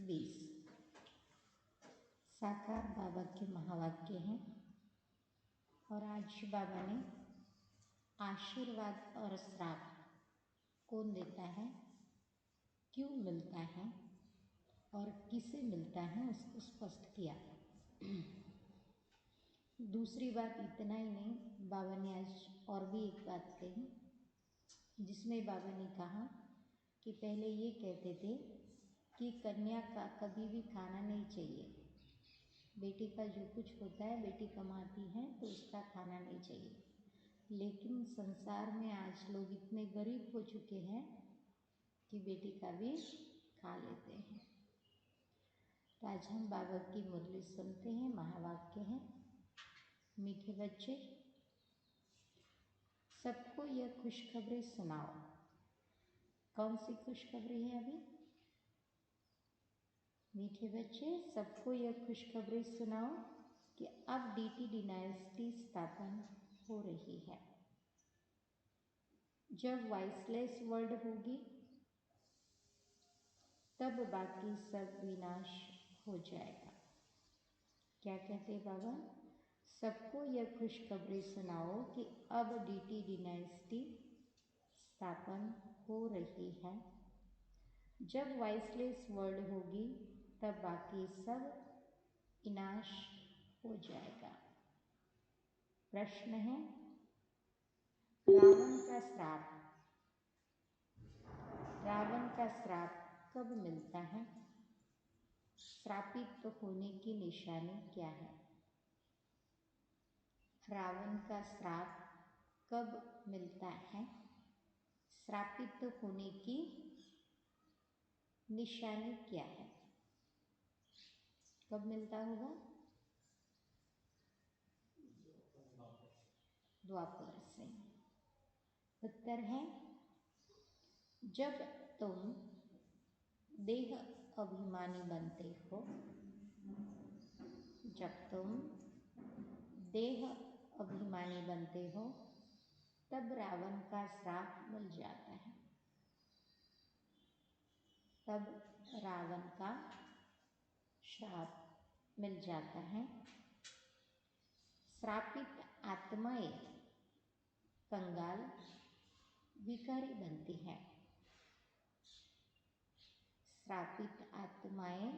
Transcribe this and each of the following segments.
20 साकार बाबा के महावाक्य हैं और आज बाबा ने आशीर्वाद और श्राप कौन देता है, क्यों मिलता है और किसे मिलता है उसको स्पष्ट किया। दूसरी बात इतना ही नहीं, बाबा ने आज और भी एक बात कही जिसमें बाबा ने कहा कि पहले ये कहते थे कि कन्या का कभी भी खाना नहीं चाहिए, बेटी का जो कुछ होता है बेटी कमाती है तो उसका खाना नहीं चाहिए। लेकिन संसार में आज लोग इतने गरीब हो चुके हैं कि बेटी का भी खा लेते हैं। तो आज हम बाबा की मुरली सुनते हैं। महावाक्य है, मीठे बच्चे सबको यह खुशखबरी सुनाओ। कौन सी खुशखबरी है अभी? मीठे बच्चे सबको यह खुशखबरी सुनाओ कि अब डीटी डिनाइस्टी स्थापन हो रही है। जब वॉइसलेस वर्ल्ड होगी तब बाकी सब विनाश हो जाएगा। क्या कहते बाबा? सबको यह खुशखबरी सुनाओ कि अब डीटी डिनाइस्टी स्थापन हो रही है। जब वॉइसलेस वर्ल्ड होगी तब बाकी सब विनाश हो जाएगा। प्रश्न है, रावण का श्राप, रावण का श्राप कब मिलता है? श्रापित होने की निशानी क्या है? रावण का श्राप कब मिलता है? श्रापित होने की निशानी क्या है? कब मिलता होगा? द्वापर से। उत्तर है, जब तुम देह अभिमानी बनते हो, जब तुम देह अभिमानी बनते हो तब रावण का श्राप मिल जाता है। तब रावण का श्राप मिल जाता है। श्रापित आत्माएं कंगाल भिखारी बनती हैं। श्रापित आत्माएं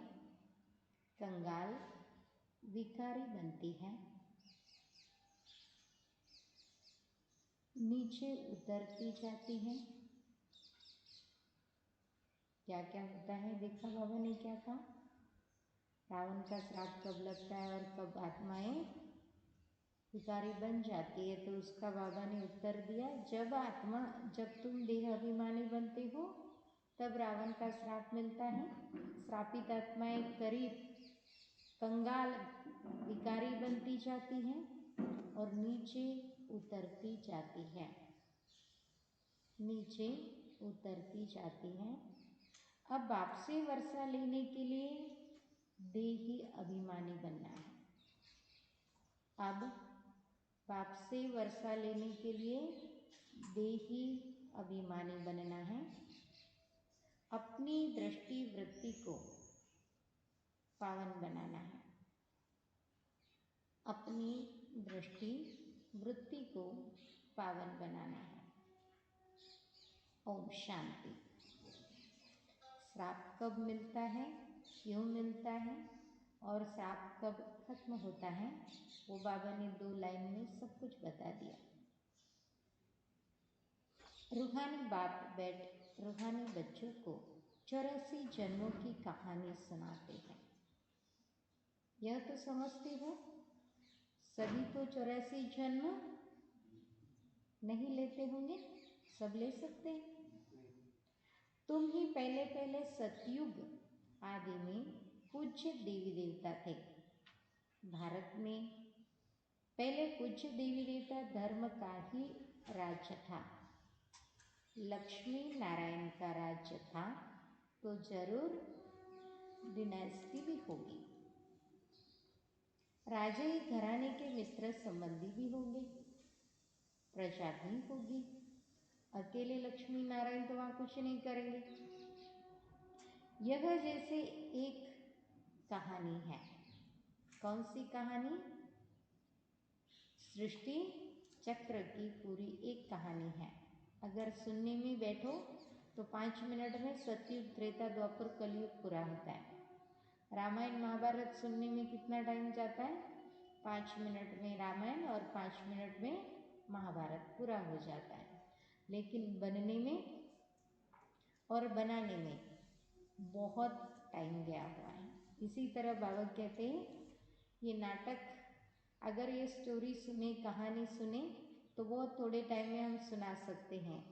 कंगाल भिखारी बनती हैं, नीचे उतरती जाती हैं। क्या क्या होता है देखा बाबा ने क्या कहा? रावण का श्राप कब लगता है और कब आत्माएं भिखारी बन जाती है, तो उसका बाबा ने उत्तर दिया, जब तुम देह अभिमानी बनते हो तब रावण का श्राप मिलता है। श्रापित आत्माएं करीब कंगाल भिखारी बनती जाती हैं और नीचे उतरती जाती है, नीचे उतरती जाती हैं। अब बाप से वर्षा लेने के लिए देही अभिमानी बनना है। अब बाप से वर्षा लेने के लिए देही अभिमानी बनना है। अपनी दृष्टि वृत्ति को पावन बनाना है। अपनी दृष्टि वृत्ति को पावन बनाना है। ओम शांति। श्राप कब मिलता है, क्यों मिलता है और श्राप कब खत्म होता है, वो बाबा ने 2 लाइन में सब कुछ बता दिया। रूहानी बाप बैठ रूहानी बच्चों को 84 जन्मों की कहानी सुनाते हैं। यह तो समझते हो सभी तो 84 जन्म नहीं लेते होंगे, सब ले सकते हैं। तुम ही पहले पहले सतयुग आदि में पूज्य देवी देवता थे। भारत में पहले पूज्य देवी देवता धर्म का ही राज्य था। लक्ष्मी नारायण का राज्य था तो जरूर डिनास्टी भी होगी। राजे घराने के मित्र संबंधी भी होंगे, प्रजा भी होगी। अकेले लक्ष्मी नारायण तो वहाँ कुछ नहीं करेंगे। यह जैसे एक कहानी है। कौन सी कहानी? सृष्टि चक्र की पूरी एक कहानी है। अगर सुनने में बैठो तो 5 मिनट में सतयुग, त्रेता, द्वापर, कलयुग पूरा होता है। रामायण महाभारत सुनने में कितना टाइम जाता है? 5 मिनट में रामायण और 5 मिनट में महाभारत पूरा हो जाता है। लेकिन बनने में और बनाने में बहुत टाइम गया हुआ है। इसी तरह बाबा कहते हैं ये नाटक, अगर ये स्टोरी सुने, कहानी सुने तो बहुत थोड़े टाइम में हम सुना सकते हैं,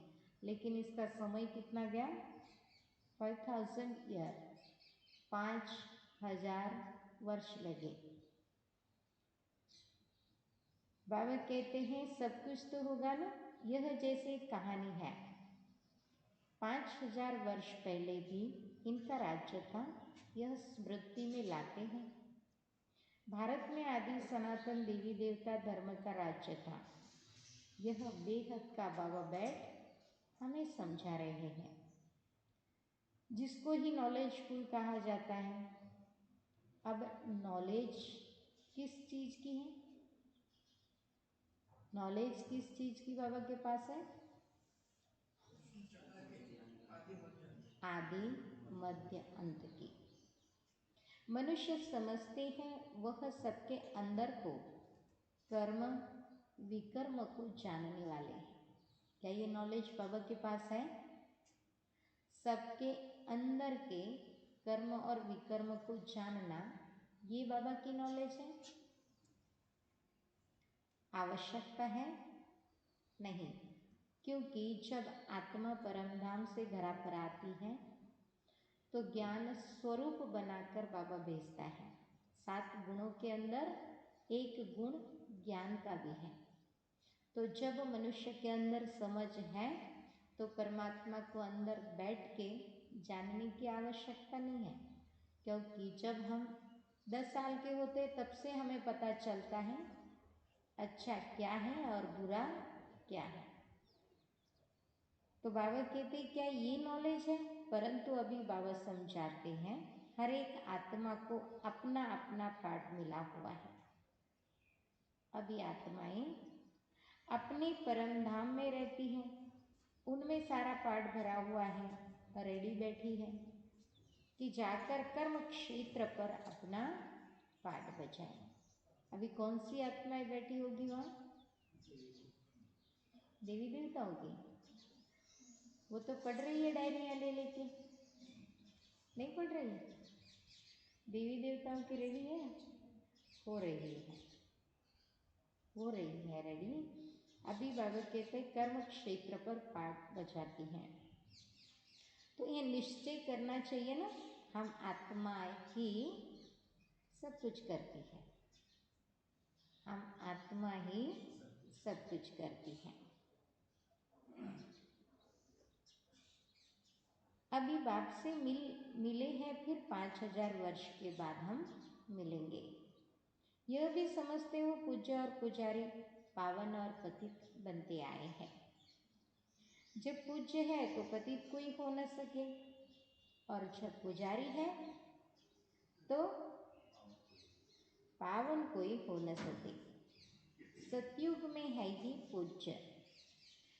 लेकिन इसका समय कितना गया? 5000 ईयर, 5000 वर्ष लगे। बाबा कहते हैं सब कुछ तो होगा ना, यह जैसे एक कहानी है। 5000 वर्ष पहले भी इनका राज्य था, यह स्मृति में लाते हैं। भारत में आदि सनातन देवी देवता धर्म का राज्य था। यह बेहद का बाबा बैठ हमें समझा रहे हैं, जिसको ही नॉलेजफुल कहा जाता है। अब नॉलेज किस चीज की है? नॉलेज किस चीज की बाबा के पास है? आदि मध्य अंत की। मनुष्य समझते हैं वह सबके अंदर को, कर्म विकर्म को जानने वाले हैं। क्या ये नॉलेज बाबा के पास है? सबके अंदर के कर्म और विकर्म को जानना, ये बाबा की नॉलेज है? आवश्यकता है? नहीं, क्योंकि जब आत्मा परम धाम से धरा पर आती है तो ज्ञान स्वरूप बनाकर बाबा भेजता है। 7 गुणों के अंदर एक गुण ज्ञान का भी है। तो जब मनुष्य के अंदर समझ है तो परमात्मा को अंदर बैठ के जानने की आवश्यकता नहीं है, क्योंकि जब हम 10 साल के होते तब से हमें पता चलता है अच्छा क्या है और बुरा क्या है। तो बाबा कहते क्या ये नॉलेज है? परंतु अभी बाबा समझाते हैं हर एक आत्मा को अपना अपना पार्ट मिला हुआ है। अभी आत्माएं अपने परम धाम में रहती हैं, उनमें सारा पार्ट भरा हुआ है, रेडी बैठी है कि जाकर कर्म क्षेत्र पर अपना पार्ट बजाए। अभी कौन सी आत्माएं बैठी होगी वहां? देवी देवता होगी। वो तो पढ़ रही है डायरियां ले लेके, नहीं पढ़ रही? देवी देवताओं की रेडी है, हो रही है, हो रही है रेडी। अभी बाबा कहते कर्म क्षेत्र पर पाठ बजाती हैं। तो ये निश्चय करना चाहिए ना, हम आत्मा ही सब कुछ करती है, हम आत्मा ही सब कुछ करती है। अभी बाप से मिले हैं, फिर 5000 वर्ष के बाद हम मिलेंगे। यह भी समझते हो पूज्य और पुजारी पावन और पतित बनते आए हैं। जब पूज्य है तो पतित कोई हो न सके, और जब पुजारी है तो पावन कोई हो न सके। सतयुग में है ही पूज्य।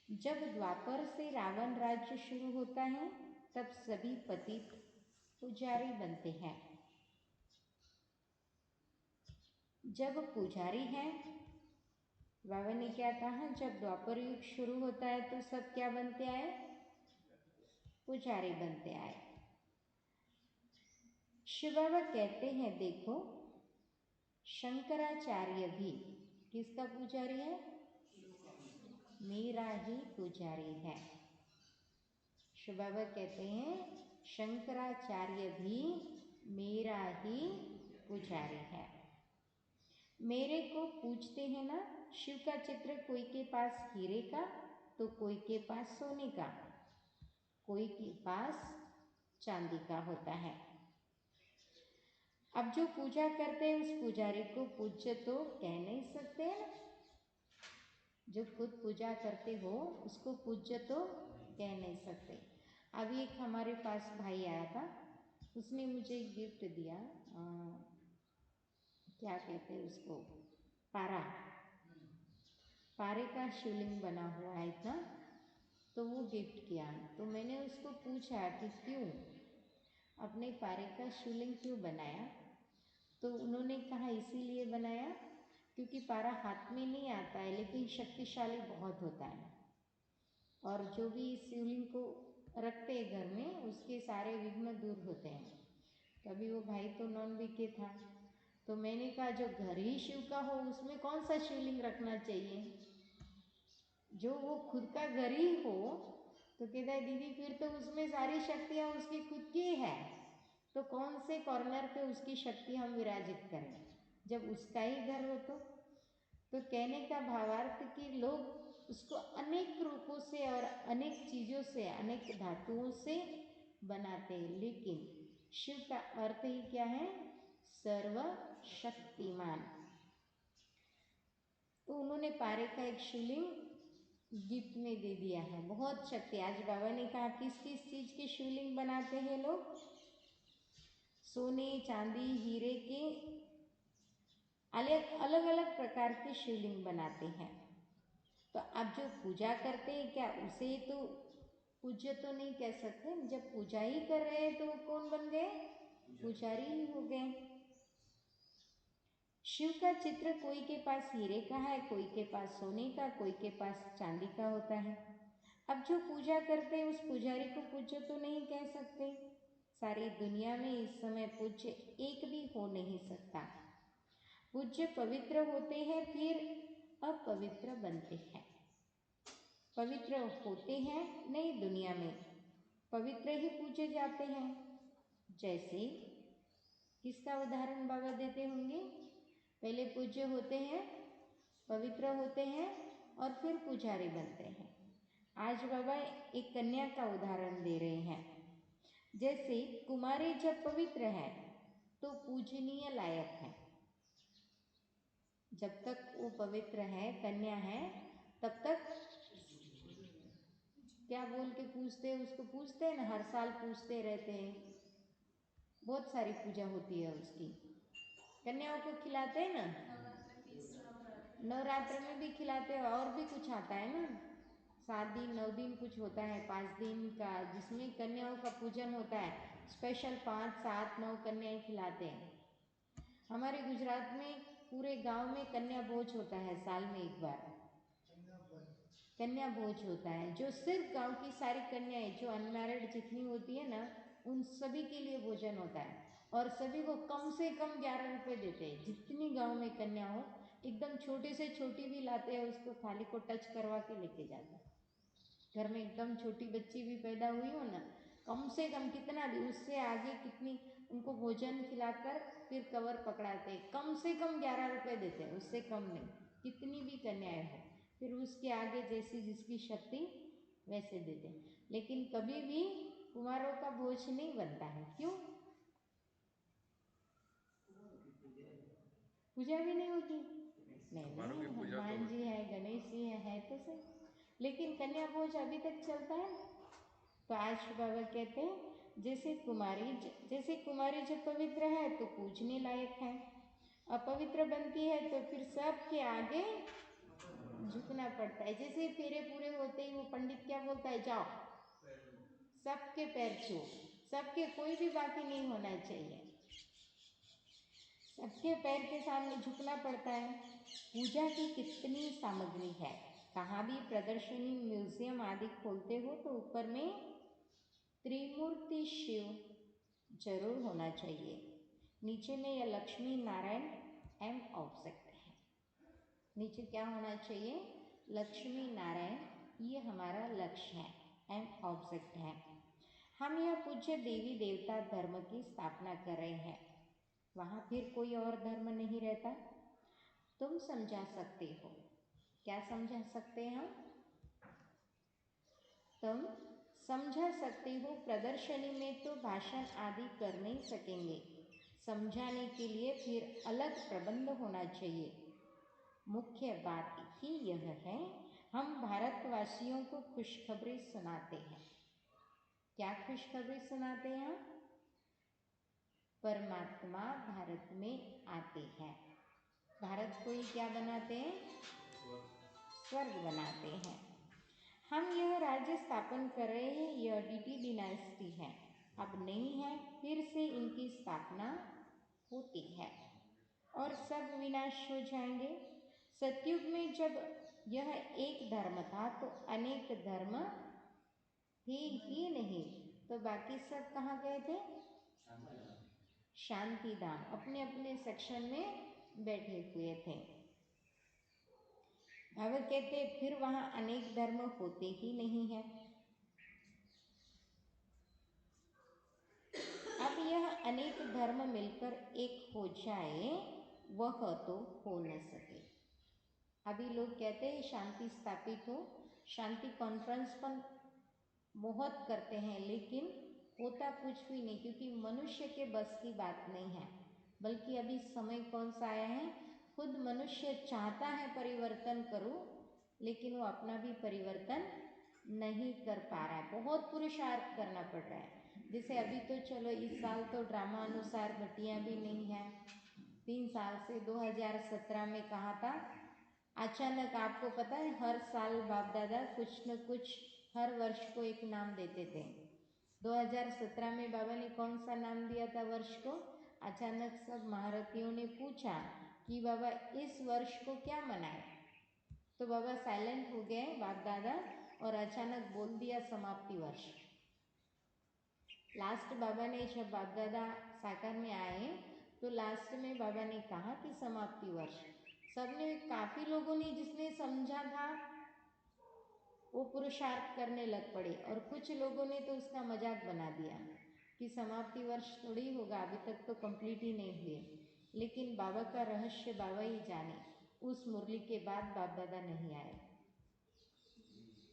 जब द्वापर से रावण राज्य शुरू होता है तब सभी पतित पुजारी बनते हैं। जब पुजारी हैं, बाबा ने क्या कहा, जब द्वापर युग शुरू होता है तो सब क्या बनते आए? पुजारी बनते आए। शिव बाबा कहते हैं देखो, शंकराचार्य भी किसका पुजारी है? मेरा ही पुजारी है। शिव बाबा कहते हैं शंकराचार्य भी मेरा ही पुजारी है। मेरे को पूछते हैं ना, शिव का चित्र कोई के पास हीरे का तो कोई के पास सोने का, कोई के पास चांदी का होता है। अब जो पूजा करते हैं उस पुजारी को पूज्य तो कह नहीं सकते हैं ना। जो खुद पूजा करते हो उसको पूज्य तो कह नहीं सकते। अभी एक हमारे पास भाई आया था, उसने मुझे एक गिफ्ट दिया, क्या कहते हैं उसको, पारा, पारे का शिवलिंग बना हुआ है इतना, तो वो गिफ्ट किया। तो मैंने उसको पूछा कि क्यों अपने पारे का शिवलिंग क्यों बनाया, तो उन्होंने कहा इसीलिए बनाया क्योंकि पारा हाथ में नहीं आता है लेकिन शक्तिशाली बहुत होता है, और जो भी इस शिवलिंग को रखते हैं घर में उसके सारे विघ्न दूर होते हैं। तो अभी वो भाई तो नॉन वीके था, तो मैंने कहा जो घर ही शिव का हो उसमें कौन सा शिवलिंग रखना चाहिए, जो वो खुद का घर ही हो। तो कहता है दीदी फिर तो उसमें सारी शक्तियाँ उसकी खुद की है, तो कौन से कॉर्नर पे उसकी शक्ति हम विराजित करें जब उसका ही घर हो। तो कहने का भावार्थ कि लोग उसको अनेक रूपों से और अनेक चीज़ों से, अनेक धातुओं से बनाते हैं, लेकिन शिव का अर्थ ही क्या है, सर्वशक्तिमान। तो उन्होंने पारे का एक शिवलिंग गिफ्ट में दे दिया है, बहुत शक्ति। आज बाबा ने कहा किस किस चीज़ के शिवलिंग बनाते हैं लोग, सोने चांदी हीरे के अलग अलग अलग प्रकार के शिवलिंग बनाते हैं। तो आप जो पूजा करते हैं क्या उसे तो पूज्य तो नहीं कह सकते, जब पूजा ही कर रहे हैं तो कौन बन गए, पुजारी ही हो गए। शिव का चित्र कोई के पास हीरे का है, कोई के पास सोने का, कोई के पास चांदी का होता है। अब जो पूजा करते हैं उस पुजारी को पूज्य तो नहीं कह सकते। सारी दुनिया में इस समय पूज्य एक भी हो नहीं सकता। पूज्य पवित्र होते हैं फिर अपवित्र बनते हैं। पवित्र होते हैं नई दुनिया में, पवित्र ही पूजे जाते हैं। जैसे किसका उदाहरण बाबा देते होंगे, पहले पूज्य होते हैं, पवित्र होते हैं और फिर पुजारी बनते हैं। आज बाबा एक कन्या का उदाहरण दे रहे हैं। जैसे कुमारी जब पवित्र है तो पूजनीय लायक है, जब तक वो पवित्र है, कन्या है, तब तक क्या बोल के पूछते हैं उसको, पूछते हैं ना, हर साल पूछते रहते हैं, बहुत सारी पूजा होती है उसकी। कन्याओं को खिलाते हैं ना, नवरात्र में भी खिलाते हैं, और भी कुछ आता है ना, 7 दिन 9 दिन कुछ होता है, 5 दिन का, जिसमें कन्याओं का पूजन होता है। स्पेशल 5 7 9 कन्याएं खिलाते हैं। हमारे गुजरात में पूरे गांव में कन्या भोज होता है, साल में एक बार कन्या भोज होता है, जो सिर्फ गांव की सारी कन्याएं जो अनमैरिड जितनी होती है ना उन सभी के लिए भोजन होता है, और सभी को कम से कम 11 रुपये देते हैं। जितनी गांव में कन्या हो, एकदम छोटे से छोटी भी लाते हैं, उसको थाली को टच करवा के लेके जाते हैं। घर में एकदम छोटी बच्ची भी पैदा हुई हो ना, कम से कम कितना भी, उससे आगे कितनी उनको भोजन खिलाकर फिर कवर पकड़ाते, कम से कम 11 रुपये देते हैं, उससे कम नहीं, कितनी भी कन्याएं हो, फिर उसके आगे जैसी जिसकी शक्ति वैसे देते। लेकिन कभी भी कुमारों का भोज नहीं बनता है, क्यों, पूजा भी नहीं होती। नहीं नहीं, हनुमान जी है, गणेश जी है तो सही, लेकिन कन्या भोज अभी तक चलता है। तो आज बाबा कहते हैं जैसे कुमारी जब पवित्र है तो पूजने लायक है, अपवित्र बनती है तो फिर सबके आगे झुकना पड़ता है। जैसे फेरे पूरे होते ही वो पंडित क्या बोलता है, जाओ सबके पैर छू, सबके, कोई भी बाकी नहीं होना चाहिए, सबके पैर के सामने झुकना पड़ता है। पूजा की कितनी सामग्री है, कहाँ भी प्रदर्शनी म्यूजियम आदि खोलते हो तो ऊपर में त्रिमूर्ति शिव जरूर होना चाहिए, नीचे में यह लक्ष्मी नारायण एम ऑब्जेक्ट है। नीचे क्या होना चाहिए, लक्ष्मी नारायण, ये हमारा लक्ष्य है, एम ऑब्जेक्ट है। हम यह पूज्य देवी देवता धर्म की स्थापना कर रहे हैं, वहाँ फिर कोई और धर्म नहीं रहता। तुम समझा सकते हो, क्या समझा सकते हैं हम, तुम समझा सकते हो, प्रदर्शनी में तो भाषण आदि कर नहीं सकेंगे, समझाने के लिए फिर अलग प्रबंध होना चाहिए। मुख्य बात ही यह है, हम भारतवासियों को खुशखबरी सुनाते हैं। क्या खुशखबरी सुनाते हैं हम, परमात्मा भारत में आते हैं। भारत को ही क्या बनाते हैं? स्वर्ग बनाते हैं। हम यह राज्य स्थापन कर रहे हैं, यह डीटी डिनाइस्टी है, अब नहीं है, फिर से इनकी स्थापना होती है और सब विनाश हो जाएंगे। सतयुग में जब यह एक धर्म था तो अनेक धर्म थे ही नहीं, तो बाकी सब कहाँ गए थे? शांति धाम, अपने अपने सेक्शन में बैठे हुए थे। अब कहते फिर वहां अनेक धर्म होते ही नहीं है। अब यह अनेक धर्म मिलकर एक हो जाए, वह तो हो न सके। अभी लोग कहते हैं शांति स्थापित हो, शांति कॉन्फ्रेंस पर बहुत करते हैं, लेकिन होता कुछ भी नहीं, क्योंकि मनुष्य के बस की बात नहीं है। बल्कि अभी समय कौन सा आया है, खुद मनुष्य चाहता है परिवर्तन करूं, लेकिन वो अपना भी परिवर्तन नहीं कर पा रहा है, बहुत पुरुषार्थ करना पड़ रहा है। जैसे अभी तो चलो इस साल तो ड्रामा अनुसार भट्टियां भी नहीं है, 3 साल से 2017 में कहा था, अचानक आपको पता है हर साल बाप दादा कुछ न कुछ हर वर्ष को एक नाम देते थे। 2017 में बाबा ने कौन सा नाम दिया था वर्ष को? अचानक सब महारथियों ने पूछा कि बाबा इस वर्ष को क्या मनाए, तो बाबा साइलेंट हो गए बाप दादा और अचानक बोल दिया समाप्ति वर्ष। लास्ट बाबा ने जब बाप दादा साकार में आए तो लास्ट में बाबा ने कहा कि समाप्ति वर्ष। सबने, काफी लोगों ने जिसने समझा था वो पुरुषार्थ करने लग पड़े, और कुछ लोगों ने तो उसका मजाक बना दिया कि समाप्ति वर्ष थोड़ी होगा, अभी तक तो कंप्लीट ही नहीं हुए। लेकिन बाबा का रहस्य बाबा ही जाने, उस मुरली के बाद बाप दादा नहीं आए।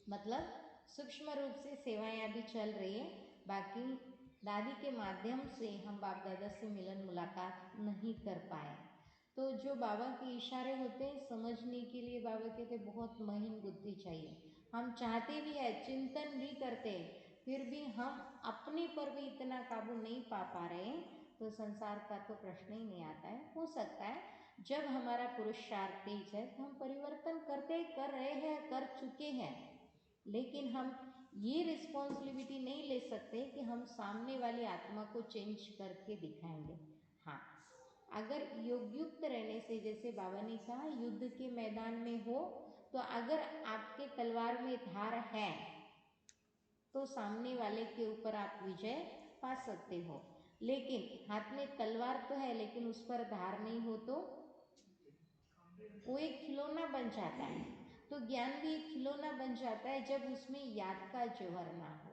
मतलब सूक्ष्म रूप से सेवाएं अभी चल रही है, बाकी दादी के माध्यम से हम बाप दादा से मिलन मुलाकात नहीं कर पाए। तो जो बाबा के इशारे होते हैं समझने के लिए, बाबा कहते बहुत महीन बुद्धि चाहिए। हम चाहते भी है, चिंतन भी करते हैं, फिर भी हम अपने पर भी इतना काबू नहीं पा रहे हैं, तो संसार का तो प्रश्न ही नहीं आता है। हो सकता है जब हमारा पुरुषार्थ तेज है तो हम परिवर्तन कर रहे हैं, कर चुके हैं, लेकिन हम ये रिस्पॉन्सिबिलिटी नहीं ले सकते कि हम सामने वाली आत्मा को चेंज करके दिखाएंगे। हाँ, अगर योगयुक्त रहने से, जैसे बाबा ने कहा युद्ध के मैदान में हो तो अगर आपके तलवार में धार है तो सामने वाले के ऊपर आप विजय पा सकते हो, लेकिन हाथ में तलवार तो है लेकिन उस पर धार नहीं हो तो वो एक खिलौना बन जाता है। तो ज्ञान भी एक खिलौना बन जाता है जब उसमें याद का जौहर ना हो,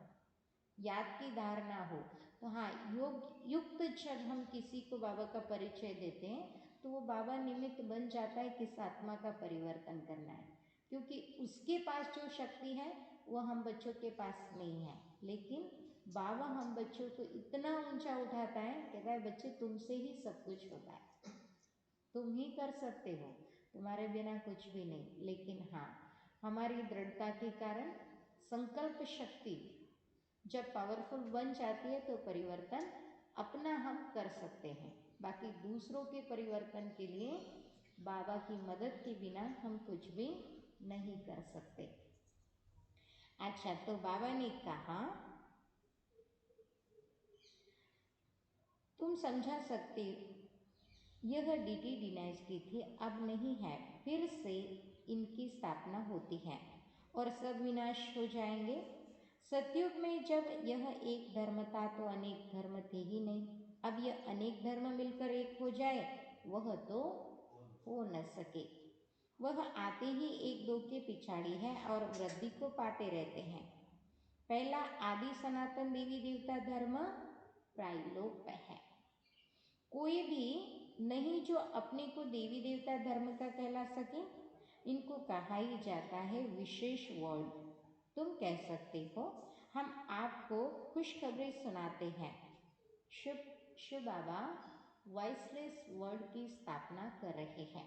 याद की धार ना हो। तो हाँ, योग युक्त जब हम किसी को बाबा का परिचय देते हैं तो वो बाबा निमित्त बन जाता है किस आत्मा का परिवर्तन करना है, क्योंकि उसके पास जो शक्ति है वो हम बच्चों के पास नहीं है। लेकिन बाबा हम बच्चों को इतना ऊंचा उठाता है, कहता है बच्चे तुमसे ही सब कुछ होता है, तुम ही कर सकते हो, तुम्हारे बिना कुछ भी नहीं। लेकिन हाँ, हमारी दृढ़ता के कारण, संकल्प शक्ति जब पावरफुल बन जाती है तो परिवर्तन अपना हम कर सकते हैं। बाकी दूसरों के परिवर्तन के लिए बाबा की मदद के बिना हम कुछ भी नहीं कर सकते। अच्छा, तो बाबा ने कहा तुम समझा सकते, यह डीटी डिनाइस्टी थी, अब नहीं है, फिर से इनकी स्थापना होती है और सब विनाश हो जाएंगे। सतयुग में जब यह एक धर्म था तो अनेक धर्म थे ही नहीं, अब यह अनेक धर्म मिलकर एक हो जाए, वह तो हो न सके। वह आते ही एक दो के पिछाड़ी है और वृद्धि को पाते रहते हैं। पहला आदि सनातन देवी देवता धर्म प्रायलोप है, कोई भी नहीं जो अपने को देवी देवता धर्म का कहला सके। इनको कहा ही जाता है विशेष वर्ड। तुम कह सकते हो हम आपको खुशखबरी सुनाते हैं, शुभ शुभ बाबा वॉइसलेस वर्ड की स्थापना कर रहे हैं।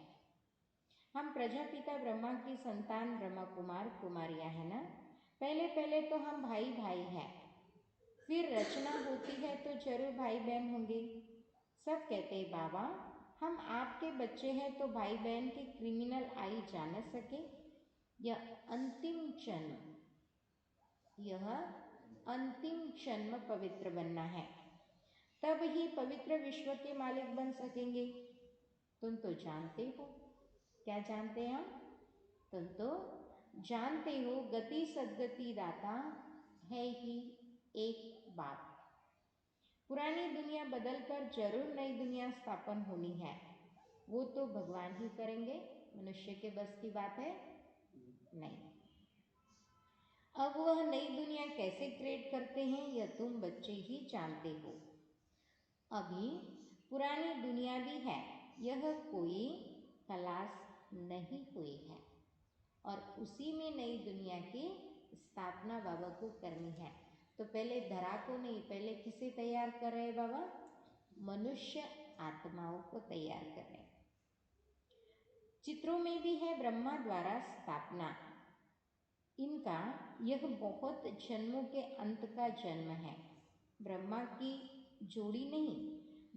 हम प्रजापिता ब्रह्मा की संतान ब्रह्मा कुमार कुमारियां है ना। पहले पहले तो हम भाई भाई हैं, फिर रचना होती है तो जरूर भाई बहन होंगे। सब कहते हैं बाबा हम आपके बच्चे हैं तो भाई बहन की क्रिमिनल आई जा न सके। यह अंतिम जन्म पवित्र बनना है, तब ही पवित्र विश्व के मालिक बन सकेंगे। तुम तो जानते हो, क्या जानते हैं हम? तुम तो जानते हो गति सद्गति दाता है ही एक बाप। पुरानी दुनिया बदलकर जरूर नई दुनिया स्थापन होनी है, वो तो भगवान ही करेंगे, मनुष्य के बस की बात है नहीं। अब वह नई दुनिया कैसे क्रिएट करते हैं यह तुम बच्चे ही जानते हो। अभी पुरानी दुनिया भी है, यह कोई खलास नहीं हुई है और उसी में नई दुनिया की स्थापना बाबा को करनी है। तो पहले धरा को नहीं, पहले किसे तैयार कर रहे हैं बाबा? मनुष्य आत्माओं को तैयार कर रहे हैं। चित्रों में भी है ब्रह्मा द्वारा स्थापना, इनका यह बहुत जन्मों के अंत का जन्म है। ब्रह्मा की जोड़ी नहीं,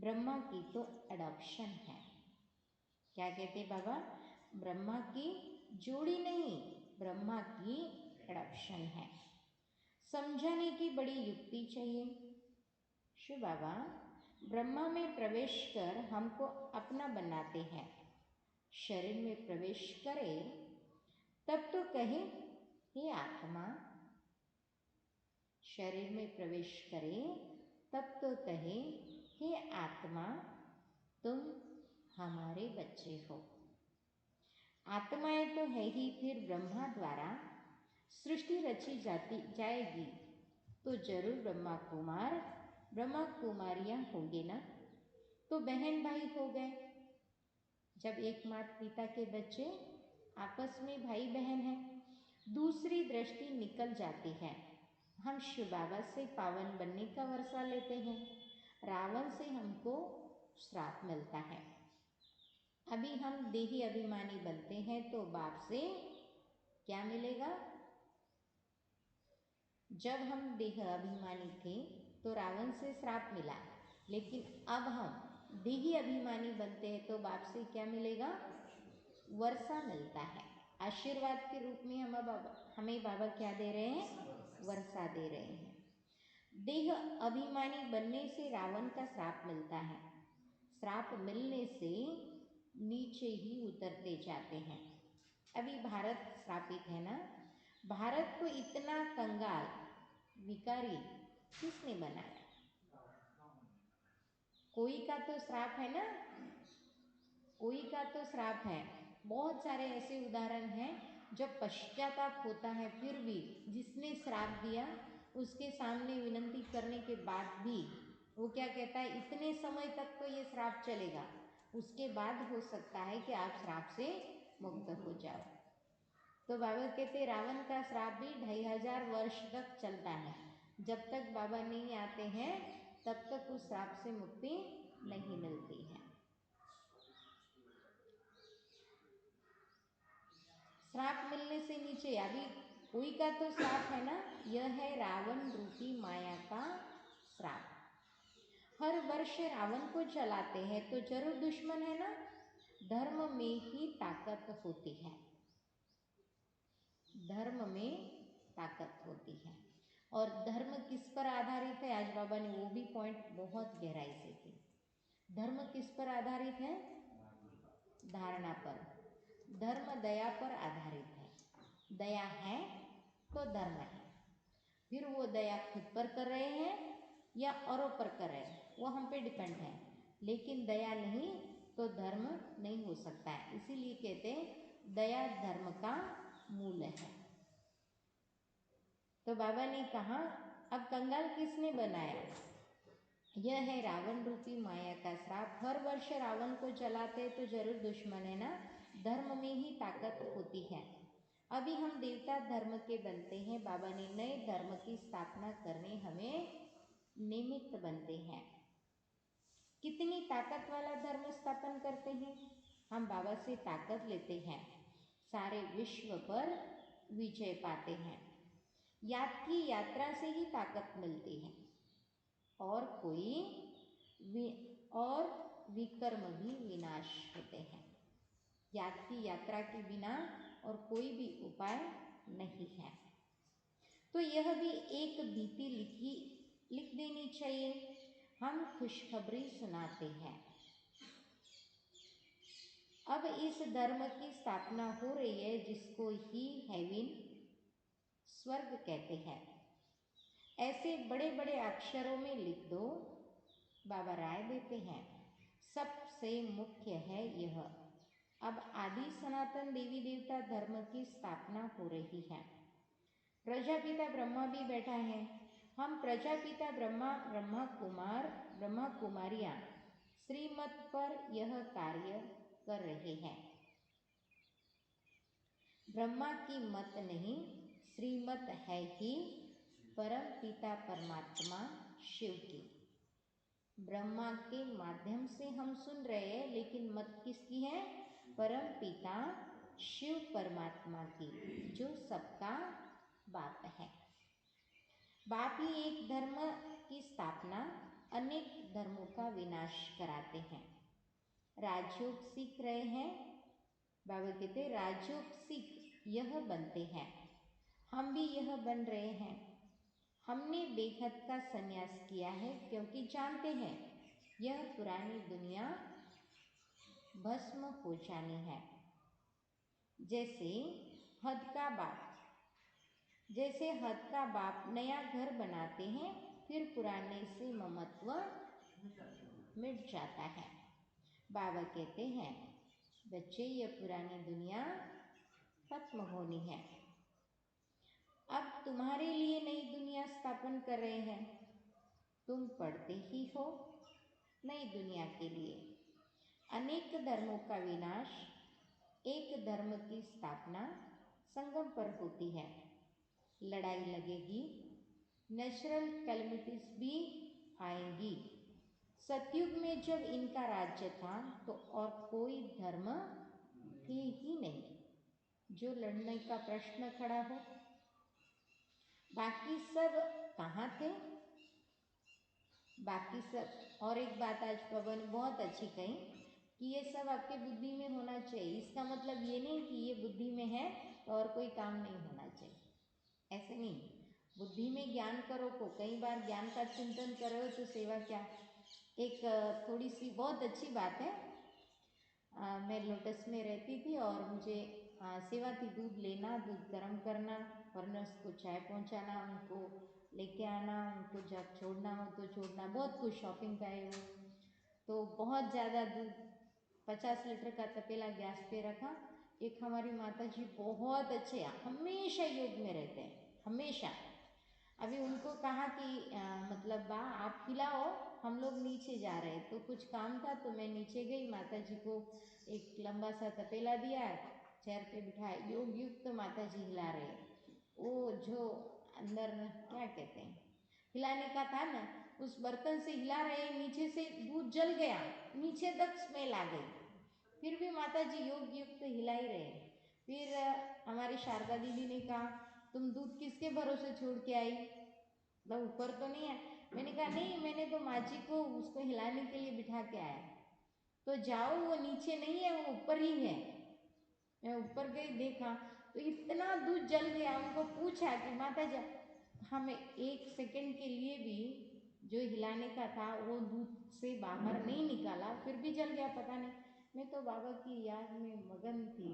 ब्रह्मा की तो एडॉप्शन है। क्या कहते बाबा? ब्रह्मा की जोड़ी नहीं, ब्रह्मा की एडॉप्शन है। समझाने की बड़ी युक्ति चाहिए। शिव बाबा ब्रह्मा में प्रवेश कर हमको अपना बनाते हैं। शरीर में प्रवेश करे तब तो कहे हे आत्मा, शरीर में प्रवेश करे तब तो कहे हे आत्मा तुम हमारे बच्चे हो। आत्माएं तो है ही, फिर ब्रह्मा द्वारा सृष्टि रची जाएगी तो जरूर ब्रह्मा कुमारियां होंगे ना, तो बहन भाई हो गए। जब एक माता पिता के बच्चे आपस में भाई बहन हैं, दूसरी दृष्टि निकल जाती है। हम शिव बाबा से पावन बनने का वर्षा लेते हैं, रावण से हमको श्राप मिलता है। अभी हम देही अभिमानी बनते हैं तो बाप से क्या मिलेगा? जब हम देह अभिमानी थे तो रावण से श्राप मिला, लेकिन अब हम देही अभिमानी बनते हैं तो बाप से क्या मिलेगा? वर्षा मिलता है। आशीर्वाद के रूप में हमें बाबा क्या दे रहे हैं? वर्षा दे रहे हैं। देह अभिमानी बनने से रावण का श्राप मिलता है, श्राप मिलने से नीचे ही उतरते जाते हैं। अभी भारत श्रापित है ना, भारत को इतना कंगाल विकारी किसने बनाया? कोई का तो श्राप है ना, कोई का तो श्राप है। बहुत सारे ऐसे उदाहरण हैं जब पश्चाताप होता है फिर भी जिसने श्राप दिया उसके सामने विनती करने के बाद भी वो क्या कहता है? इतने समय तक तो ये श्राप चलेगा, उसके बाद हो सकता है कि आप श्राप से मुक्त हो जाओ। तो बाबा कहते रावण का श्राप भी 2500 वर्ष तक चलता है। जब तक बाबा नहीं आते हैं तब तक उस श्राप से मुक्ति नहीं मिलती है। श्राप मिलने से नीचे अभी कोई का तो श्राप है ना, यह है रावण रूपी माया का श्राप। हर वर्ष रावण को जलाते हैं तो जरूर दुश्मन है ना। धर्म में ही ताकत होती है, धर्म में ताकत होती है। और धर्म किस पर आधारित है? आज बाबा ने वो भी पॉइंट बहुत गहराई से की। धर्म किस पर आधारित है? धारणा पर। धर्म दया पर आधारित है। दया है तो धर्म है। फिर वो दया खुद पर कर रहे हैं या औरों पर कर रहे हैं, वो हम पे डिपेंड है। लेकिन दया नहीं तो धर्म नहीं हो सकता है। इसीलिए कहते हैं दया धर्म का मूल है। तो बाबा ने कहा अब कंगाल किसने बनाया? यह है रावण रूपी माया का श्राप। हर वर्ष रावण को जलाते तो जरूर दुश्मन है ना। धर्म में ही ताकत होती है। अभी हम देवता धर्म के बनते हैं, बाबा ने नए धर्म की स्थापना करने हमें निमित्त बनते हैं। कितनी ताकत वाला धर्म स्थापन करते हैं हम? बाबा से ताकत लेते हैं, सारे विश्व पर विजय पाते हैं। याद की यात्रा से ही ताकत मिलती है और कोई और विकर्म भी विनाश होते हैं। याद की यात्रा के बिना और कोई भी उपाय नहीं है। तो यह भी एक भीति लिख देनी चाहिए। हम खुशखबरी सुनाते हैं। अब इस धर्म की स्थापना हो रही है जिसको ही हेवन स्वर्ग कहते हैं। ऐसे बड़े बड़े अक्षरों में लिख दो। बाबा राय देते हैं सबसे मुख्य है यह। अब आदि सनातन देवी देवता धर्म की स्थापना हो रही है। प्रजापिता ब्रह्मा भी बैठा है। हम प्रजापिता ब्रह्मा कुमारियां श्रीमत पर यह कार्य कर रहे हैं। ब्रह्मा की मत नहीं, श्रीमत है ही परम पिता परमात्मा शिव की। ब्रह्मा के माध्यम से हम सुन रहे हैं, लेकिन मत किसकी है? परम पिता शिव परमात्मा की, जो सबका बाप है। बाप ही एक धर्म की स्थापना अनेक धर्मों का विनाश कराते हैं। राजयोग सीख रहे हैं। बाबा कहते राजयोग सीख यह बनते हैं। हम भी यह बन रहे हैं। हमने बेहद का संन्यास किया है क्योंकि जानते हैं यह पुरानी दुनिया भस्म हो जानी है। जैसे हद का बाप नया घर बनाते हैं, फिर पुराने से ममत्व मिट जाता है। बाबा कहते हैं बच्चे यह पुरानी दुनिया खत्म होनी है। अब तुम्हारे लिए नई दुनिया स्थापन कर रहे हैं। तुम पढ़ते ही हो नई दुनिया के लिए। अनेक धर्मों का विनाश, एक धर्म की स्थापना संगम पर होती है। लड़ाई लगेगी, नेचुरल कैलेमिटीज भी आएंगी। सतयुग में जब इनका राज्य था तो और कोई धर्म थे ही नहीं जो लड़ने का प्रश्न खड़ा हो। बाकी सब कहाँ थे? बाकी सब। और एक बात आज बाबा ने बहुत अच्छी कही कि ये सब आपके बुद्धि में होना चाहिए। इसका मतलब ये नहीं कि ये बुद्धि में है तो और कोई काम नहीं होना चाहिए, ऐसे नहीं। बुद्धि में ज्ञान करो को कई बार ज्ञान का चिंतन करो तो सेवा क्या। एक थोड़ी सी बहुत अच्छी बात है। मैं लोटस में रहती थी और मुझे सेवा थी दूध लेना, दूध गर्म करना, फर्नेस को चाय पहुंचाना, उनको लेके आना, उनको जब छोड़ना हो तो छोड़ना, बहुत कुछ शॉपिंग का है वो। तो बहुत ज़्यादा दूध 50 लीटर का तपेला गैस पे रखा। एक हमारी माता जी बहुत अच्छे, हमेशा योग में रहते हैं, हमेशा। अभी उनको कहा कि मतलब बा आप खिलाओ, हम लोग नीचे जा रहे हैं। तो कुछ काम था तो मैं नीचे गई, माता जी को एक लंबा सा तपेला दिया, चेयर पे बिठाए, योग युक्त माता जी हिला रहे। वो जो अंदर क्या कहते हैं हिलाने का था ना, उस बर्तन से हिला रहे, नीचे से दूध जल गया, नीचे तक स्मेल आ गई। फिर भी माता जी योग युक्त हिला ही रहे। फिर हमारी शारदा दीदी ने कहा तुम दूध किसके भरोसे छोड़ के आई, मतलब ऊपर तो नहीं है। मैंने कहा नहीं, मैंने तो माँ जी को उसको हिलाने के लिए बिठा के आया। तो जाओ, वो नीचे नहीं है, वो ऊपर ही है। मैं ऊपर गई, देखा तो इतना दूध जल गया। उनको पूछा कि माता जी हमें 1 सेकंड के लिए भी जो हिलाने का था वो दूध से बाहर नहीं निकाला, फिर भी जल गया, पता नहीं। मैं तो बाबा की याद में मगन थी।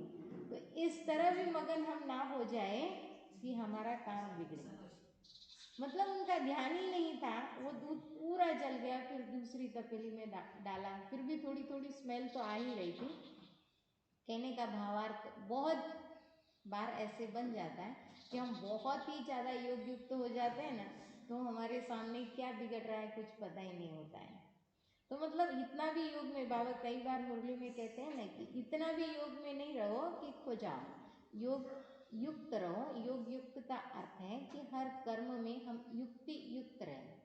तो इस तरह भी मगन हम ना हो जाए कि हमारा काम बिगड़े। मतलब उनका ध्यान ही नहीं था, वो दूध पूरा जल गया। फिर दूसरी तपेली में डाला, फिर भी थोड़ी थोड़ी स्मेल तो आ ही रही थी। कहने का भावार्थ बहुत बार ऐसे बन जाता है कि हम बहुत ही ज़्यादा योग युक्त हो जाते हैं ना, तो हमारे सामने क्या बिगड़ रहा है कुछ पता ही नहीं होता है। तो मतलब इतना भी योग में, बाबा कई बार मुरली में कहते हैं ना कि इतना भी योग में नहीं रहो कि खो जाओ, योग युक्त रहो। योग युक्त का अर्थ है कि हर कर्म में हम युक्ति युक्त रहें।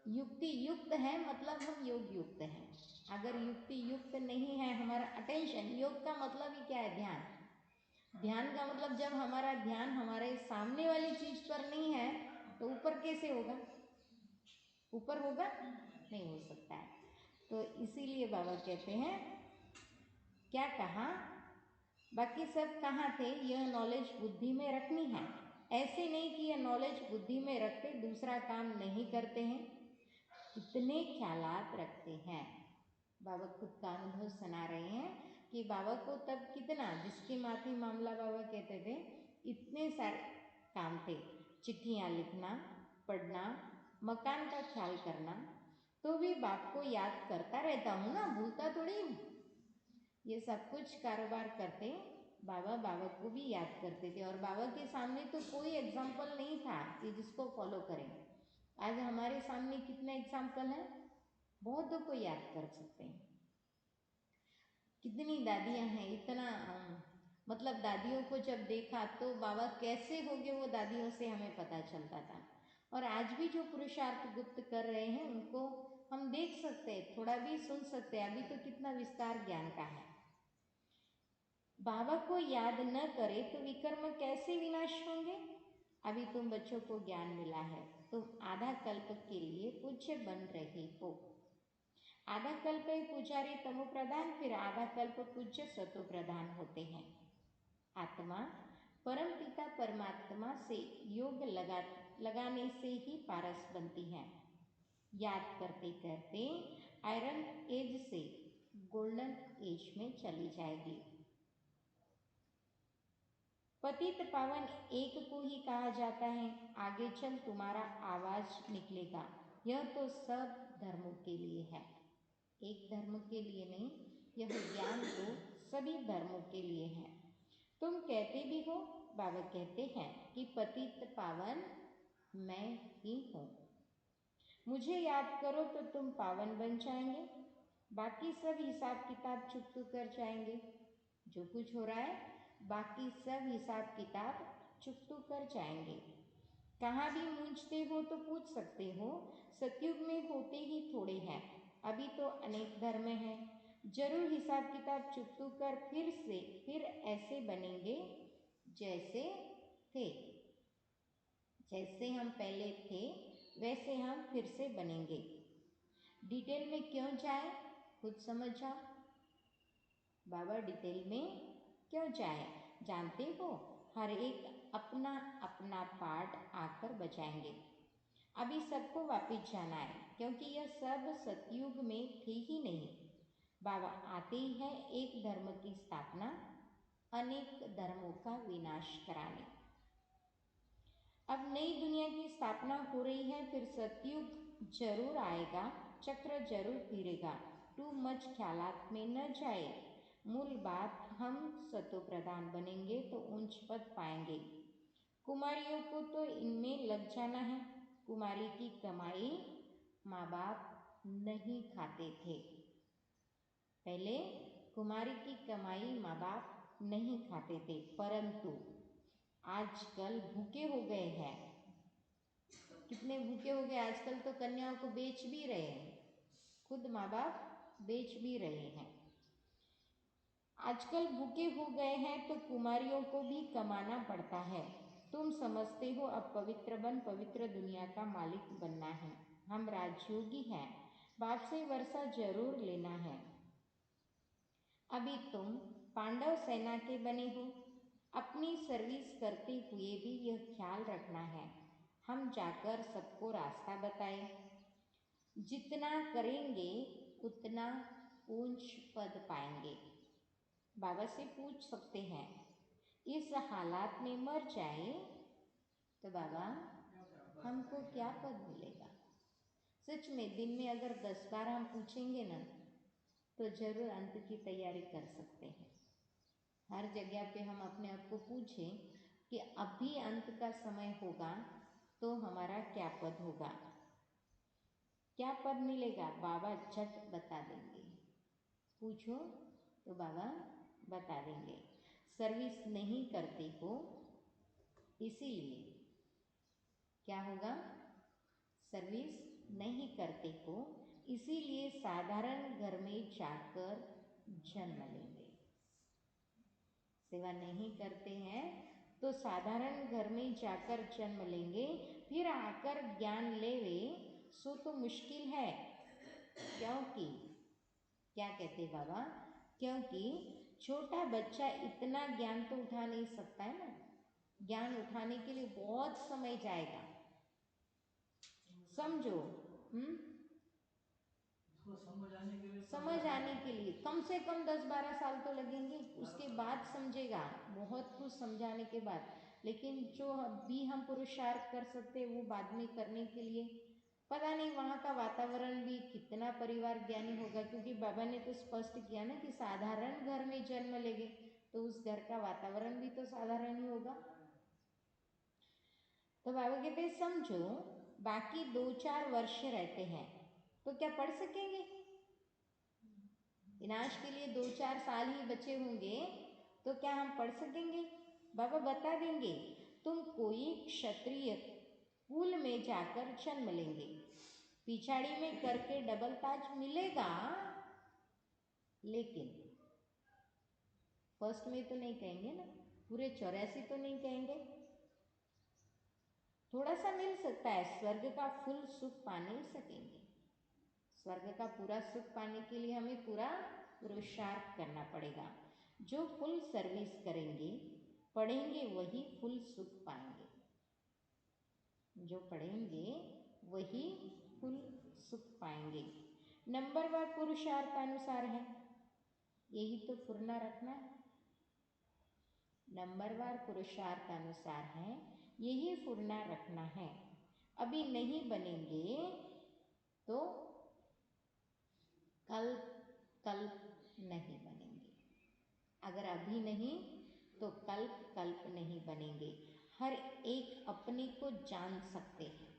युक्ति युक्त है मतलब हम योग युक्त हैं। अगर युक्ति युक्त नहीं है हमारा अटेंशन, योग का मतलब ही क्या है? ध्यान। ध्यान का मतलब जब हमारा ध्यान हमारे सामने वाली चीज पर नहीं है तो ऊपर कैसे होगा? ऊपर होगा? नहीं हो सकता है। तो इसीलिए बाबा कहते हैं, क्या कहा, बाकी सब कहाँ थे, यह नॉलेज बुद्धि में रखनी है। ऐसे नहीं कि यह नॉलेज बुद्धि में रखते दूसरा काम नहीं करते हैं, कितने ख्यालात रखते हैं। बाबा खुद का अनुभव सुना रहे हैं कि बाबा को तब कितना, जिसके माथे मामला बाबा कहते थे, इतने सारे काम थे, चिट्ठियाँ लिखना, पढ़ना, मकान का ख्याल करना, तो भी बाप को याद करता रहता हूँ ना, भूलता थोड़ी हूँ। ये सब कुछ कारोबार करते बाबा, बाबा को भी याद करते थे। और बाबा के सामने तो कोई एग्जाम्पल नहीं था कि जिसको फॉलो करें। आज हमारे सामने कितने एग्जाम्पल हैं, बहुतों को याद कर सकते हैं। कितनी दादियां हैं, इतना मतलब दादियों को जब देखा तो बाबा कैसे हो गए वो दादियों से हमें पता चलता था। और आज भी जो पुरुषार्थ गुप्त कर रहे हैं उनको हम देख सकते हैं, थोड़ा भी सुन सकते हैं। अभी तो कितना विस्तार ज्ञान का है। बाबा को याद न करे तो विकर्म कैसे विनाश होंगे। अभी तुम बच्चों को ज्ञान मिला है, तुम आधा कल्प के लिए पूज्य बन रहे हो। आधा कल्प पुजारी तमो प्रधान, फिर आधा कल्प पूज्य सतो प्रधान होते हैं। आत्मा परम पिता परमात्मा से योग लगाने से ही पारस बनती है। याद करते करते आयरन एज से गोल्डन एज में चली जाएगी। पतित पावन एक को ही कहा जाता है। आगे चल तुम्हारा आवाज निकलेगा। यह तो सब धर्मों के लिए है, एक धर्म के लिए नहीं। यह ज्ञान तो सभी धर्मों के लिए है। तुम कहते भी हो, बाबा कहते हैं कि पतित पावन मैं ही हूँ। मुझे याद करो तो तुम पावन बन जाएंगे। बाकी सब हिसाब किताब चुप कर जाएंगे। जो कुछ हो रहा है बाकी सब हिसाब किताब चुप कर जाएंगे। कहाँ भी मूंझते हो तो पूछ सकते हो। सतयुग में होते ही थोड़े हैं, अभी तो अनेक धर्म हैं। जरूर हिसाब किताब चुप कर फिर ऐसे बनेंगे जैसे थे। जैसे हम पहले थे वैसे हम फिर से बनेंगे। डिटेल में क्यों जाए, खुद समझ जाओ। बाबा डिटेल में क्यों जाए, जानते हो, हर एक अपना अपना पार्ट आकर बचाएंगे। अभी सबको वापिस जाना है, क्योंकि यह सब सतयुग में थे ही नहीं। बाबा आते ही है एक धर्म की स्थापना, अनेक धर्मों का विनाश कराने। अब नई दुनिया की स्थापना हो रही है, फिर सतयुग जरूर आएगा, चक्र जरूर फिरेगा। टू मच ख्यालात में न जाए। मूल बात, हम सतो प्रधान बनेंगे तो ऊंच पद पाएंगे। कुमारियों को तो इनमें लग जाना है। कुमारी की कमाई माँ बाप नहीं खाते थे। पहले कुमारी की कमाई माँ बाप नहीं खाते थे, परंतु आजकल भूखे हो गए हैं। कितने भूखे हो गए, आजकल तो कन्याओं को बेच भी रहे हैं, खुद माँ बाप बेच भी रहे हैं। आजकल भूखे हो गए हैं तो कुमारियों को भी कमाना पड़ता है। तुम समझते हो अब पवित्र बन पवित्र दुनिया का मालिक बनना है। हम राजयोगी हैं, बाप से वर्षा जरूर लेना है। अभी तुम पांडव सेना के बने हो। अपनी सर्विस करते हुए भी यह ख्याल रखना है, हम जाकर सबको रास्ता बताए। जितना करेंगे उतना ऊंच पद पाएंगे। बाबा से पूछ सकते हैं, इस हालात में मर जाए तो बाबा हमको क्या पद मिलेगा। सच में दिन में अगर 10 बार हम पूछेंगे ना तो जरूर अंत की तैयारी कर सकते हैं। हर जगह पे हम अपने आप को पूछें कि अभी अंत का समय होगा तो हमारा क्या पद होगा, क्या पद मिलेगा। बाबा झट बता देंगे, पूछो तो बाबा बता देंगे। सर्विस नहीं करते हो इसीलिए क्या होगा, सर्विस नहीं करते हो इसीलिए साधारण घर में जाकर जन्म लेंगे। सेवा नहीं करते हैं तो साधारण घर में जाकर जन्म लेंगे, फिर आकर ज्ञान लेवे सो तो मुश्किल है। क्योंकि क्या कहते बाबा, क्योंकि छोटा बच्चा इतना ज्ञान तो उठा नहीं सकता है ना, ज्ञान उठाने के लिए बहुत समय जाएगा, समझो। समझ आने के लिए कम से कम 10-12 साल तो लगेंगे, उसके बाद समझेगा, बहुत कुछ समझाने के बाद। लेकिन जो अभी हम पुरुषार्थ कर सकते हैं वो बाद में करने के लिए, पता नहीं वहाँ का वातावरण भी कितना परिवार ज्ञानी होगा, क्योंकि बाबा ने तो स्पष्ट किया ना कि साधारण घर में जन्म लेंगे तो उस घर का वातावरण भी तो साधारण ही होगा। तो बाबा कहते समझो बाकी 2-4 वर्ष रहते हैं तो क्या पढ़ सकेंगे? विनाश के लिए 2-4 साल ही बचे होंगे तो क्या हम पढ़ सकेंगे? बाबा बता देंगे, तुम कोई क्षत्रिय कुल में जाकर जन्म लेंगे, पिछाड़ी में करके डबल ताज मिलेगा, लेकिन फर्स्ट में तो नहीं कहेंगे ना, पूरे 84 तो नहीं कहेंगे, थोड़ा सा मिल सकता है, स्वर्ग का फुल सुख पा नहीं सकेंगे। स्वर्ग का पूरा सुख पाने के लिए हमें पूरा पुरुषार्थ करना पड़ेगा। जो फुल सर्विस करेंगे, पढ़ेंगे, वही फुल सुख पाएंगे। जो पढ़ेंगे वही फुल सुख पाएंगे। नंबरवार पुरुषार्थ अनुसार है, यही तो फुरना रखना है। नंबरवार पुरुषार्थ अनुसार है, यही फुरना रखना है। अभी नहीं बनेंगे तो कल्प नहीं बनेंगे, अगर अभी नहीं तो कल्प नहीं बनेंगे। हर एक अपने को जान सकते हैं,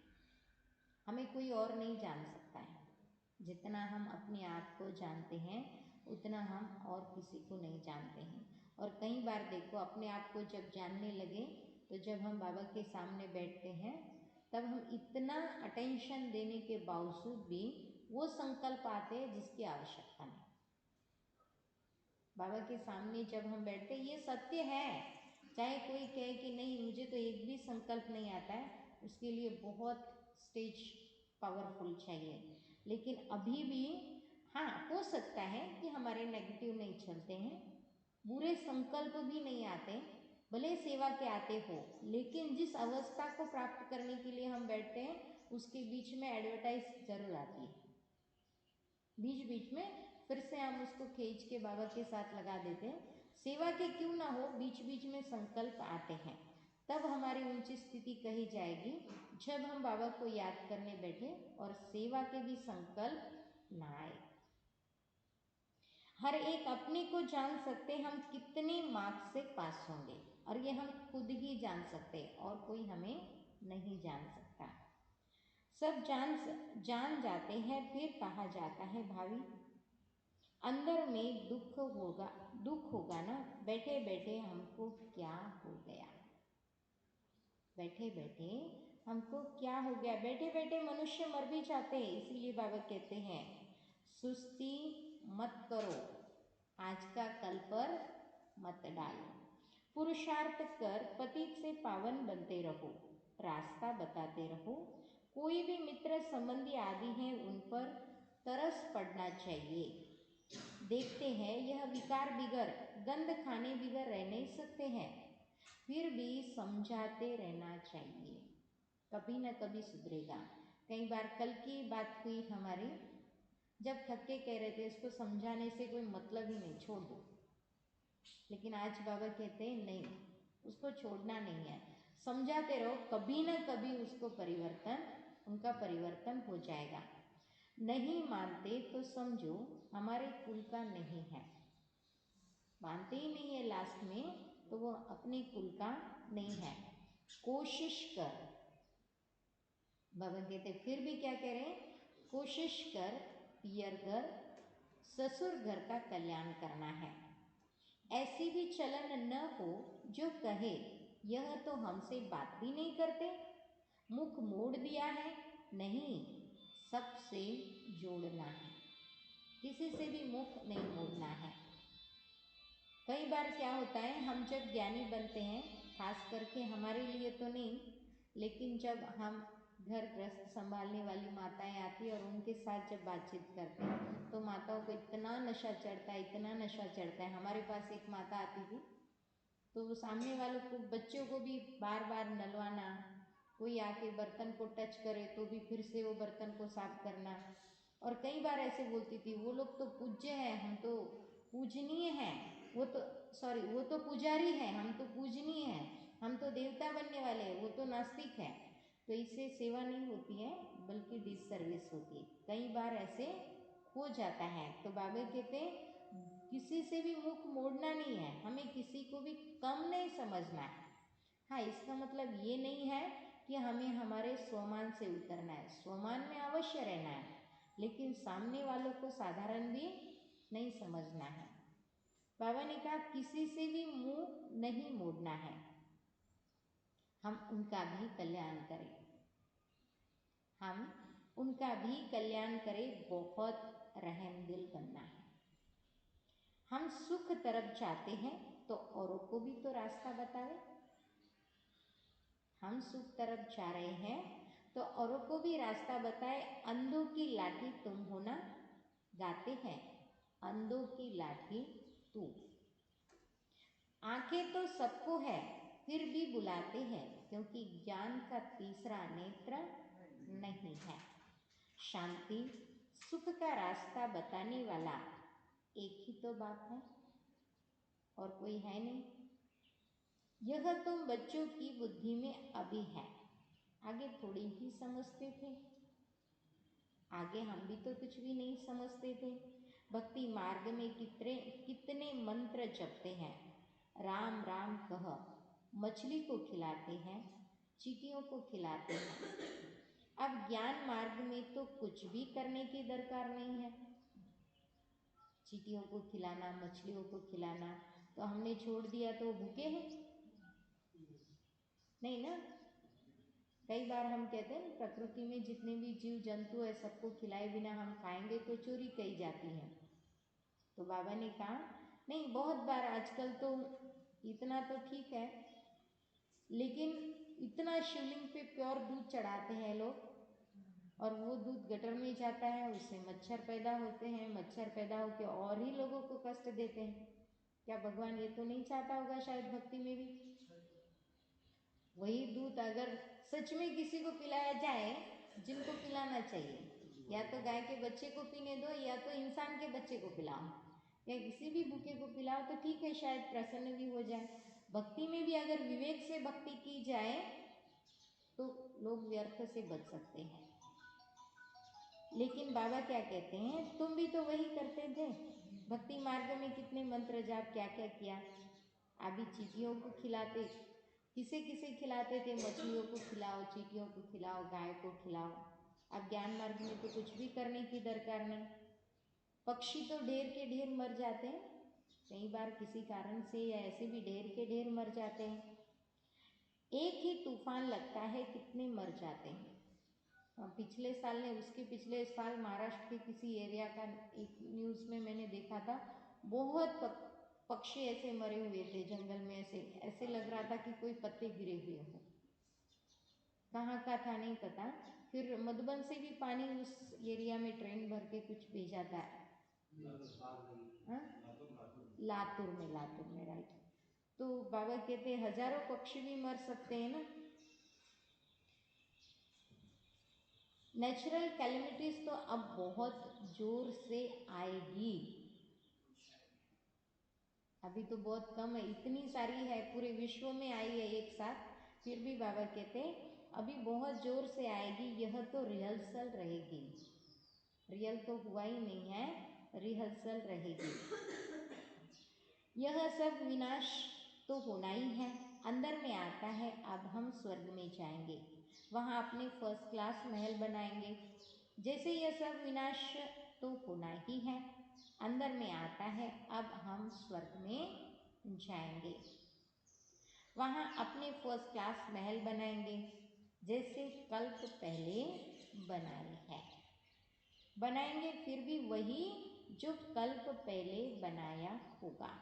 हमें कोई और नहीं जान सकता है। जितना हम अपने आप को जानते हैं उतना हम और किसी को नहीं जानते हैं। और कई बार देखो, अपने आप को जब जानने लगे तो जब हम बाबा के सामने बैठते हैं तब हम इतना अटेंशन देने के बावजूद भी वो संकल्प आते हैं जिसकी आवश्यकता नहीं। बाबा के सामने जब हम बैठते, ये सत्य है, चाहे कोई कहे कि नहीं मुझे तो एक भी संकल्प नहीं आता है, उसके लिए बहुत स्टेज पावरफुल चाहिए। लेकिन अभी भी हाँ, हो सकता है कि हमारे नेगेटिव नहीं चलते हैं, बुरे संकल्प भी नहीं आते, भले सेवा के आते हो, लेकिन जिस अवस्था को प्राप्त करने के लिए हम बैठते हैं उसके बीच में एडवर्टाइज जरूर आती है। बीच बीच में फिर से हम उसको खींच के बाबा के साथ लगा देते हैं। सेवा के क्यों ना हो, बीच बीच में संकल्प आते हैं, तब हमारी ऊंची स्थिति कही जाएगी जब हम बाबा को याद करने बैठे और सेवा के भी संकल्प ना आए। हर एक अपने को जान सकते हम कितने मार्क्स से पास होंगे, और ये हम खुद ही जान सकते हैं और कोई हमें नहीं जान सकता। सब जान जाते हैं, फिर कहा जाता है भावी अंदर में दुख होगा ना, बैठे बैठे हमको क्या हो गया, बैठे बैठे हमको क्या हो गया। बैठे बैठे मनुष्य मर भी जाते हैं, इसीलिए बाबा कहते हैं सुस्ती मत करो, आज का कल पर मत डालो, पुरुषार्थ कर पतित से पावन बनते रहो, रास्ता बताते रहो। कोई भी मित्र संबंधी आदि हैं उन पर तरस पड़ना चाहिए। देखते हैं यह विकार बिगर गंध खाने बिगर रह नहीं सकते हैं, फिर भी समझाते रहना चाहिए, कभी न कभी सुधरेगा। कई बार कल की बात हुई हमारी, जब थक के कह रहे थे इसको समझाने से कोई मतलब ही नहीं, छोड़ दो। लेकिन आज बाबा कहते हैं नहीं, उसको छोड़ना नहीं है, समझाते रहो, कभी न कभी उसको उनका परिवर्तन हो जाएगा। नहीं मानते तो समझो हमारे कुल का नहीं है, मानते ही नहीं है लास्ट में तो वो अपने कुल का नहीं है। कोशिश कर, बाबा कहते फिर भी क्या कह रहे हैं, कोशिश कर पियर घर ससुर घर का कल्याण करना है। ऐसी भी चलन न हो जो कहे यह तो हमसे बात भी नहीं करते, मुख मोड़ दिया है, नहीं सबसे जोड़ना है, किसी से भी मुख नहीं मोड़ना है। कई बार क्या होता है, हम जब ज्ञानी बनते हैं, खास करके हमारे लिए तो नहीं, लेकिन जब हम घर गृहस्थ संभालने वाली माताएं आती और उनके साथ जब बातचीत करते हैं तो माताओं को इतना नशा चढ़ता है, इतना नशा चढ़ता है। हमारे पास एक माता आती थी तो सामने वालों को, बच्चों को भी बार बार नलवाना, कोई आके बर्तन को टच करे तो भी फिर से वो बर्तन को साफ करना। और कई बार ऐसे बोलती थी, वो लोग तो पूज्य हैं, हम तो पूजनीय हैं, वो तो पुजारी हैं, हम तो पूजनीय हैं, हम तो देवता बनने वाले हैं, वो तो नास्तिक है। तो इससे सेवा नहीं होती है बल्कि डिससर्विस होती है। कई बार ऐसे हो जाता है। तो बाबा कहते हैं किसी से भी मुख मोड़ना नहीं है, हमें किसी को भी कम नहीं समझना है। हाँ, इसका मतलब ये नहीं है कि हमें हमारे स्वमान से उतरना है, स्वमान में अवश्य रहना है, लेकिन सामने वालों को साधारण भी नहीं समझना है। बाबा ने कहा किसी से भी मुंह नहीं मोड़ना है, हम उनका भी कल्याण करें, हम उनका भी कल्याण करें, बहुत रहम दिल बनना है। हम सुख तरफ चाहते हैं तो औरों को भी तो रास्ता बतावे। हम सुख तरफ जा रहे हैं तो औरों को भी रास्ता बताए। अंधों की लाठी तुम होना, गाते हैं अंधों की लाठी तू। आंखें तो सबको है फिर भी बुलाते हैं, क्योंकि ज्ञान का तीसरा नेत्र नहीं है। शांति सुख का रास्ता बताने वाला एक ही तो बाप है और कोई है नहीं। यह तुम बच्चों की बुद्धि में अभी है, आगे थोड़ी ही समझते थे। आगे हम भी तो कुछ भी नहीं समझते थे। भक्ति मार्ग में कितने कितने मंत्र जपते हैं। राम राम कह मछली को खिलाते हैं, चींटियों को खिलाते हैं। अब ज्ञान मार्ग में तो कुछ भी करने की दरकार नहीं है। चींटियों को खिलाना, मछलियों को खिलाना तो हमने छोड़ दिया तो भूखे हैं? नहीं ना। कई बार हम कहते हैं प्रकृति में जितने भी जीव जंतु है सबको खिलाए बिना हम खाएंगे तो चोरी कही जाती है। तो बाबा ने कहा नहीं, बहुत बार आजकल तो इतना तो ठीक है, लेकिन इतना शिवलिंग पे प्योर दूध चढ़ाते हैं लोग और वो दूध गटर में जाता है, उससे मच्छर पैदा होते हैं, मच्छर पैदा होकर और ही लोगों को कष्ट देते हैं। क्या भगवान ये तो नहीं चाहता होगा शायद भक्ति में भी? वही दूध अगर सच में किसी को पिलाया जाए, जिनको पिलाना चाहिए, या तो गाय के बच्चे को पीने दो या तो इंसान के बच्चे को पिलाओ या किसी भी भूखे को पिलाओ तो ठीक है, शायद प्रसन्न भी हो जाए। भक्ति में भी अगर विवेक से भक्ति की जाए तो लोग व्यर्थ से बच सकते हैं। लेकिन बाबा क्या कहते हैं, तुम भी तो वही करते थे। भक्ति मार्ग में कितने मंत्र जाप, क्या क्या किया। अभी चींटियों को खिलाते, किसे किसे खिलाते थे, मछलियों को खिलाओ, चींटियों को खिलाओ, गाय को खिलाओ। अब ज्ञान मार्ग में तो कुछ भी करने की दरकार नहीं। पक्षी तो ढेर के ढेर मर जाते हैं, कई बार किसी कारण से या ऐसे भी ढेर के ढेर मर जाते हैं। एक ही तूफान लगता है कितने मर जाते हैं। पिछले साल ने, उसके पिछले साल महाराष्ट्र के किसी एरिया का एक न्यूज़ में मैंने देखा था, बहुत पक्षी ऐसे मरे हुए थे जंगल में, ऐसे ऐसे लग रहा था कि कोई पत्ते गिरे हुए हो। कहाँ का था नहीं पता। फिर मधुबन से भी पानी उस एरिया में ट्रेन भर के कुछ भेजा था। लातूर में राइट। तो बाबा कहते हैं हजारों पक्षी भी मर सकते हैं ना। नेचुरल कैलेमिटीज तो अब बहुत जोर से आएगी। अभी तो बहुत कम है, इतनी सारी है, पूरे विश्व में आई है एक साथ, फिर भी बाबा कहते हैं अभी बहुत जोर से आएगी। यह तो रिहर्सल रहेगी, रियल तो हुआ ही नहीं है, रिहर्सल रहेगी। यह सब विनाश तो होना ही है, अंदर में आता है अब हम स्वर्ग में जाएंगे, वहाँ अपने फर्स्ट क्लास महल बनाएंगे। जैसे यह सब विनाश तो होना ही है, अंदर में आता है अब हम स्वर्ग में जाएंगे, वहाँ अपने फर्स्ट क्लास महल बनाएंगे, जैसे कल्प पहले बनाए हैं। बनाएंगे फिर भी वही जो कल्प पहले बनाया होगा।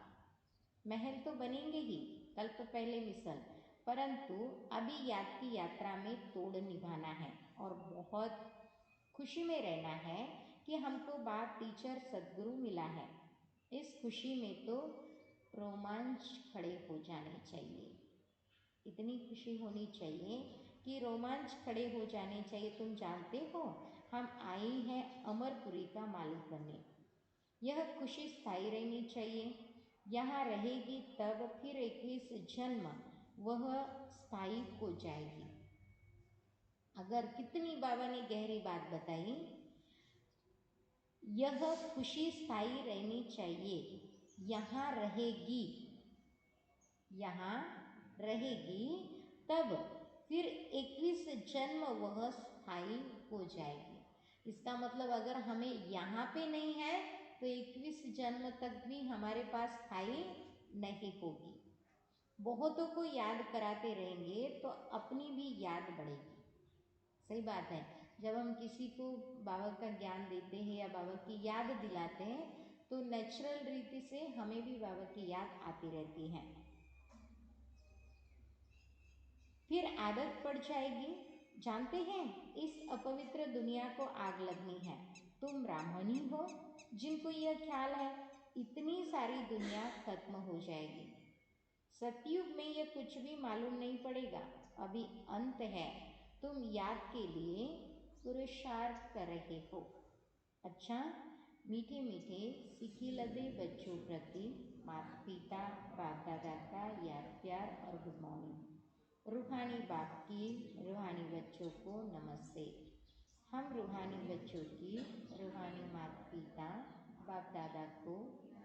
महल तो बनेंगे ही, कल्प पहले मिसल, परंतु अभी याद की यात्रा में तोड़ निभाना है और बहुत खुशी में रहना है कि हमको बाप टीचर सद्गुरु मिला है। इस खुशी में तो रोमांच खड़े हो जाने चाहिए, इतनी खुशी होनी चाहिए कि रोमांच खड़े हो जाने चाहिए। तुम जानते हो हम आई हैं अमरपुरी का मालिक बनने। यह खुशी स्थायी रहनी चाहिए, यहाँ रहेगी तब फिर 21 जन्म वह स्थायी हो जाएगी। अगर कितनी बाबा ने गहरी बात बताई, यह खुशी स्थायी रहनी चाहिए, यहाँ रहेगी, यहाँ रहेगी तब फिर 21 जन्म वह स्थायी हो जाएगी। इसका मतलब अगर हमें यहाँ पे नहीं है तो 21 जन्म तक भी हमारे पास स्थायी नहीं होगी। बहुतों को याद कराते रहेंगे तो अपनी भी याद बढ़ेगी। सही बात है, जब हम किसी को बाबा का ज्ञान देते हैं या बाबा की याद दिलाते हैं तो नेचुरल रीति से हमें भी बाबा की याद आती रहती है। फिर आदत पड़ जाएगी। जानते हैं इस अपवित्र दुनिया को आग लगनी है। तुम ब्राह्मण ही हो जिनको यह ख्याल है, इतनी सारी दुनिया खत्म हो जाएगी। सतयुग में यह कुछ भी मालूम नहीं पड़ेगा, अभी अंत है। तुम याद के लिए पुरुषार्थ कर रहे हो। अच्छा, मीठे मीठे सीखी लदे बच्चों प्रति माता पिता बाप दादा का याद प्यार और गुड मॉर्निंग। रूहानी बाप की रूहानी बच्चों को नमस्ते। हम रूहानी बच्चों की रूहानी माता पिता बाप दादा को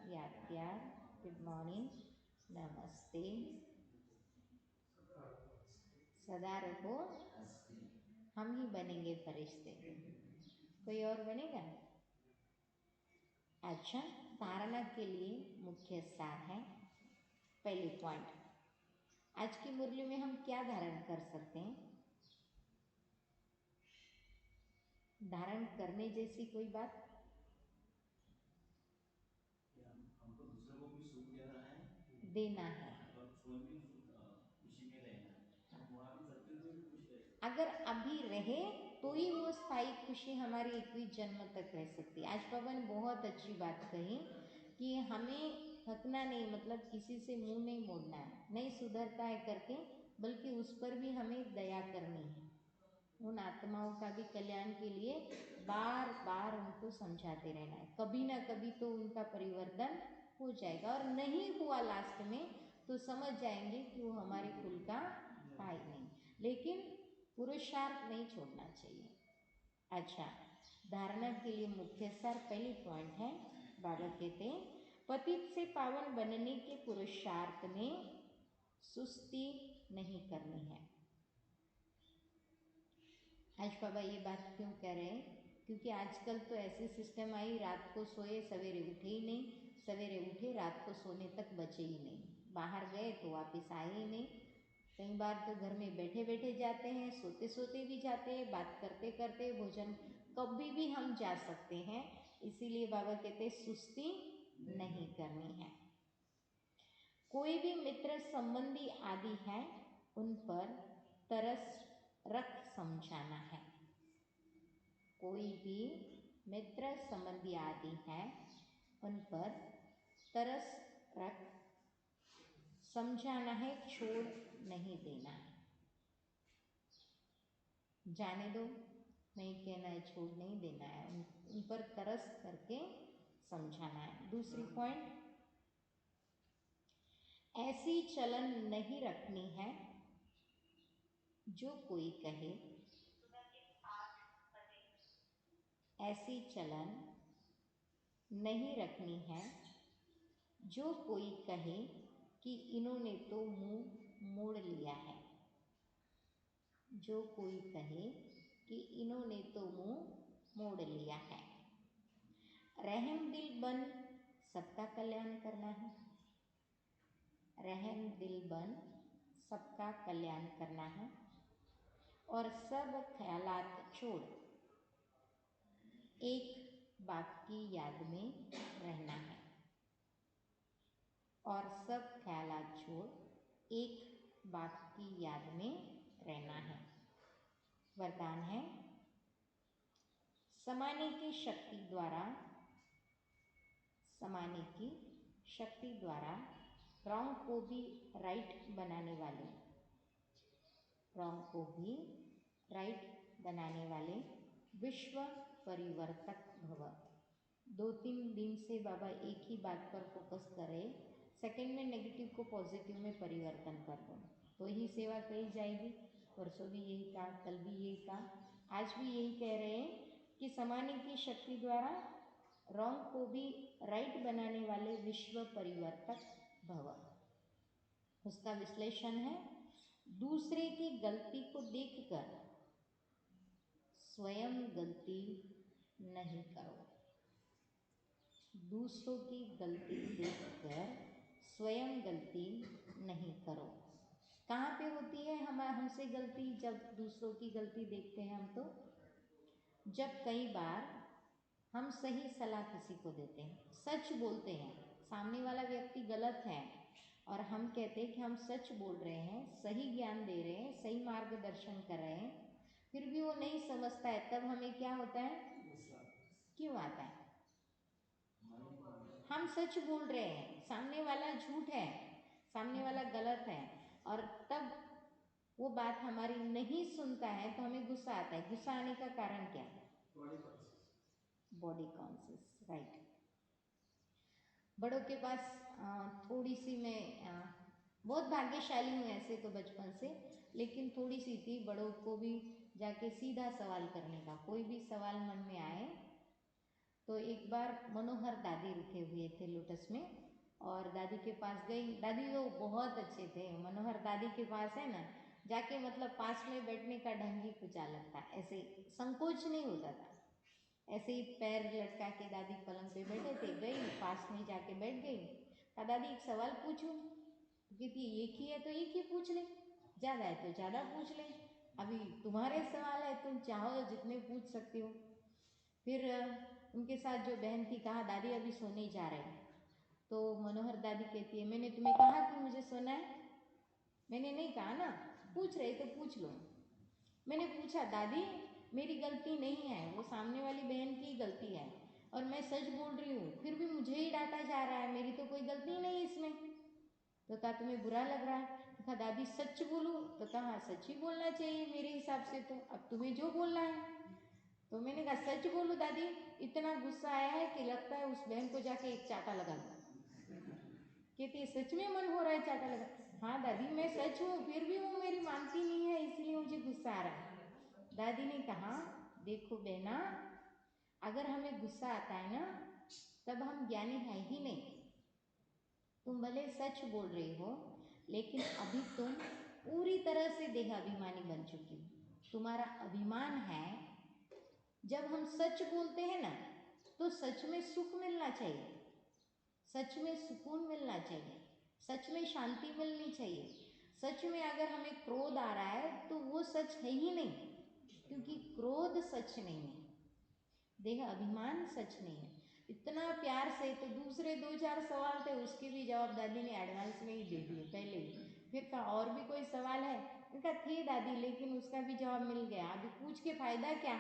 याद प्यार गुड मॉर्निंग नमस्ते। सदा रहो, हम ही बनेंगे फरिश्ते, कोई और बनेगा? अच्छा, धारणा के लिए मुख्य सार है। पहले पॉइंट, आज की मुरली में हम क्या धारण कर सकते हैं? धारण करने जैसी कोई बात? हमको दूसरों को भी सुख देना है, देना है और स्वयं भी खुशी में रहना है। वहाँ भी सत्युग में भी खुश रहे। अगर अभी रहे तो ही वो स्थायी खुशी हमारी 21 जन्म तक रह सकती है। आज बाबा ने बहुत अच्छी बात कही कि हमें थकना नहीं, मतलब किसी से मुंह नहीं मोड़ना है, नहीं सुधरता है करके, बल्कि उस पर भी हमें दया करनी है। उन आत्माओं का भी कल्याण के लिए बार बार उनको समझाते रहना है। कभी ना कभी तो उनका परिवर्तन हो जाएगा, और नहीं हुआ लास्ट में तो समझ जाएंगे कि वो हमारे कुल का था ही नहीं। लेकिन पुरुषार्थ नहीं छोड़ना चाहिए। अच्छा, धारणा के लिए मुख्य सार पहली पॉइंट है, बाबा कहते हैं पतित से पावन बनने के पुरुषार्थ में सुस्ती नहीं करनी है। आज बाबा ये बात क्यों कह रहे हैं? क्योंकि आजकल तो ऐसी सिस्टम आई, रात को सोए सवेरे उठे ही नहीं, सवेरे उठे रात को सोने तक बचे ही नहीं, बाहर गए तो वापस आए ही नहीं। कई बार तो घर में बैठे बैठे जाते हैं, सोते सोते भी जाते हैं, बात करते करते, भोजन कभी भी हम जा सकते हैं। इसीलिए बाबा कहते हैं सुस्ती नहीं करनी है। कोई भी मित्र संबंधी आदि है उन पर तरस रख समझाना है। कोई भी मित्र संबंधी आदि है उन पर तरस रख समझाना है, छोड़ नहीं देना है। जाने दो नहीं कहना है, छोड़ नहीं देना है, उन पर तरस करके समझाना है। दूसरी पॉइंट, ऐसी चलन नहीं रखनी है जो कोई कहे, ऐसी चलन नहीं रखनी है जो कोई कहे कि इन्होंने तो मुंह मोड़ लिया है। जो कोई कहे कि इन्होंने तो मुंह मोड़ लिया है। रहम दिल बन सबका कल्याण करना है। रहम दिल बन सबका कल्याण करना है और सब ख्यालात छोड़ एक बाप की याद में रहना है। और सब ख्यालात छोड़ एक बाप की याद में रहना है। वरदान है, समाने की शक्ति द्वारा रॉन्ग को भी राइट बनाने वाले विश्व परिवर्तक भव। 2-3 दिन से बाबा एक ही बात पर फोकस कर रहे, सेकंड में नेगेटिव को पॉजिटिव में परिवर्तन कर दो तो ही सेवा कही जाएगी। परसों भी यही कहा, कल भी यही कहा, आज भी यही कह रहे हैं कि समाने की शक्ति द्वारा रॉन्ग को भी राइट बनाने वाले विश्व परिवर्तक भव। उसका विश्लेषण है, दूसरे की गलती को देखकर स्वयं गलती नहीं करो। दूसरों की गलती देखकर स्वयं गलती नहीं करो। कहाँ पे होती है हमसे गलती? जब दूसरों की गलती देखते हैं हम, तो जब कई बार हम सही सलाह किसी को देते हैं, सच बोलते हैं, सामने वाला व्यक्ति गलत है और हम कहते हैं कि हम सच बोल रहे हैं, सही ज्ञान दे रहे हैं, सही मार्गदर्शन कर रहे हैं, फिर भी वो नहीं समझता है, तब हमें क्या होता है? क्यों आता है? हम सच बोल रहे हैं, सामने वाला झूठ है, सामने वाला गलत है, और तब वो बात हमारी नहीं सुनता है तो हमें गुस्सा आता है। गुस्सा आने का कारण क्या है? Body conscious, right. बड़ों के पास थोड़ी सी मैं बहुत भाग्यशाली हूँ ऐसे तो बचपन से, लेकिन थोड़ी सी थी बड़ों को भी जाके सीधा सवाल करने का। कोई भी सवाल मन में आए तो एक बार मनोहर दादी रुके हुए थे लोटस में और दादी के पास गई। दादी तो बहुत अच्छे थे, मनोहर दादी के पास है ना जाके मतलब पास में बैठने का ढंग ही कुछ अलग था, ऐसे संकोच नहीं होता था, ऐसे ही पैर लटका के दादी पलंग पे बैठे थे, गई पास में जाके बैठ गई। कहा दादी एक सवाल पूछूं? कहती एक ही है तो एक ही पूछ ले, ज़्यादा है तो ज़्यादा पूछ ले, अभी तुम्हारे सवाल है, तुम चाहो तो जितने पूछ सकते हो। फिर उनके साथ जो बहन थी कहा दादी अभी सोने जा रहे हैं। तो मनोहर दादी कहती है मैंने तुम्हें कहा कि मुझे सोना है? मैंने नहीं कहा ना, पूछ रहे तो पूछ लो। मैंने पूछा दादी मेरी गलती नहीं है, वो सामने वाली बहन की गलती है और मैं सच बोल रही हूँ, फिर भी मुझे ही डांटा जा रहा है, मेरी तो कोई गलती नहीं इसमें। तो कहा तुम्हें बुरा लग रहा है? तो कहा दादी सच बोलूँ? तो कहा सच ही बोलना चाहिए मेरे हिसाब से, तो अब तुम्हें जो बोलना है। तो मैंने कहा सच बोलूँ दादी? इतना गुस्सा आया है कि लगता है उस बहन को जाके एक चाटा लगा दूँ। कहती है सच में मन हो रहा है चाटा लगा? हाँ दादी मैं सच हूँ, फिर भी वो मेरी मानती नहीं है, इसलिए मुझे गुस्सा आ रहा है। दादी ने कहा देखो बहना, अगर हमें गुस्सा आता है ना तब हम ज्ञानी है ही नहीं। तुम भले सच बोल रही हो लेकिन अभी तुम पूरी तरह से देहाभिमानी बन चुकी हो, तुम्हारा अभिमान है। जब हम सच बोलते हैं ना तो सच में सुख मिलना चाहिए, सच में सुकून मिलना चाहिए, सच में शांति मिलनी चाहिए। सच में अगर हमें क्रोध आ रहा है तो वो सच है ही नहीं, क्योंकि क्रोध सच नहीं है, देह अभिमान सच नहीं है। इतना प्यार से तो दूसरे 2-4 सवाल थे उसके भी जवाब दादी ने एडवांस में ही दे दिए पहले ही। फिर कहा और भी कोई सवाल है? कहा थे दादी लेकिन उसका भी जवाब मिल गया, अभी पूछ के फायदा क्या,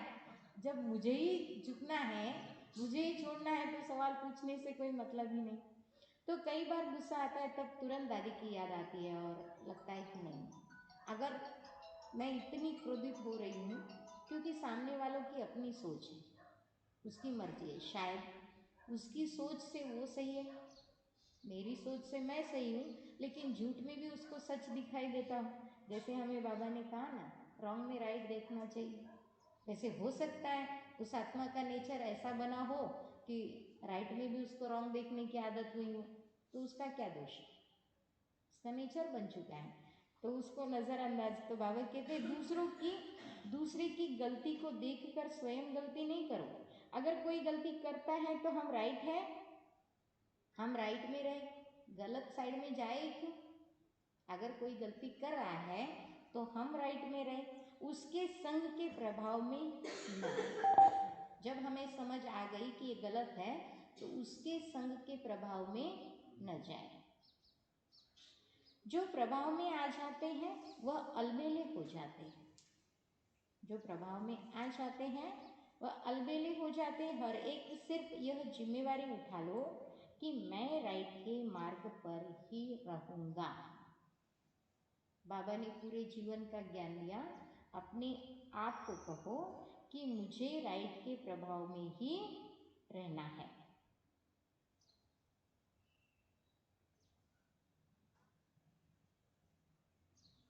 जब मुझे ही झुकना है, मुझे ही छोड़ना है तो सवाल पूछने से कोई मतलब ही नहीं। तो कई बार गुस्सा आता है तब तुरंत दादी की याद आती है और लगता है कि नहीं, अगर मैं इतनी क्रोधित हो रही हूँ क्योंकि सामने वालों की अपनी सोच है, उसकी मर्जी है, शायद उसकी सोच से वो सही है, मेरी सोच से मैं सही हूँ, लेकिन झूठ में भी उसको सच दिखाई देता हूँ। जैसे हमें बाबा ने कहा ना रॉन्ग में राइट देखना चाहिए, वैसे हो सकता है उस आत्मा का नेचर ऐसा बना हो कि राइट में भी उसको रॉन्ग देखने की आदत हुई हो, तो उसका क्या दोष है, उसका नेचर बन चुका है, तो उसको नज़रअंदाज। तो बाबा कहते हैं दूसरे की गलती को देखकर स्वयं गलती नहीं करो। अगर कोई गलती करता है तो हम राइट है, हम राइट में रहे, गलत साइड में जाए क्यों? अगर कोई गलती कर रहा है तो हम राइट में रहे, उसके संग के प्रभाव में ना। जब हमें समझ आ गई कि ये गलत है तो उसके संग के प्रभाव में न जाए। जो प्रभाव में आ जाते हैं वह अलबेले हो जाते हैं। जो प्रभाव में आ जाते हैं वह अलबेले हो जाते हैं। हर एक सिर्फ यह जिम्मेवारी उठा लो कि मैं राइट के मार्ग पर ही रहूंगा। बाबा ने पूरे जीवन का ज्ञान दिया। अपने आप को कहो कि मुझे राइट के प्रभाव में ही रहना है।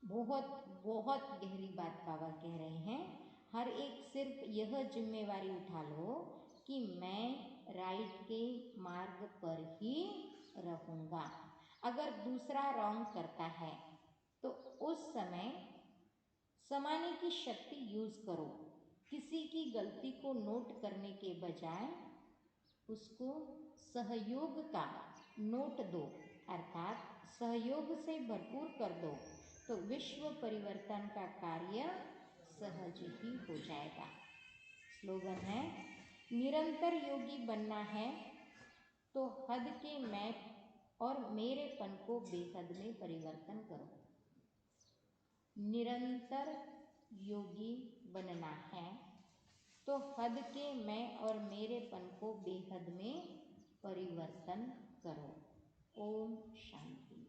बहुत बहुत गहरी बात बाबा कह रहे हैं। हर एक सिर्फ यह जिम्मेवारी उठा लो कि मैं राइट के मार्ग पर ही रहूंगा। अगर दूसरा रॉन्ग करता है तो उस समय समाने की शक्ति यूज करो। किसी की गलती को नोट करने के बजाय उसको सहयोग का नोट दो, अर्थात सहयोग से भरपूर कर दो, तो विश्व परिवर्तन का कार्य सहज ही हो जाएगा। स्लोगन है, निरंतर योगी बनना है तो हद के मैं और मेरेपन को बेहद में परिवर्तन करो। निरंतर योगी बनना है तो हद के मैं और मेरेपन को बेहद में परिवर्तन करो। ओम शांति।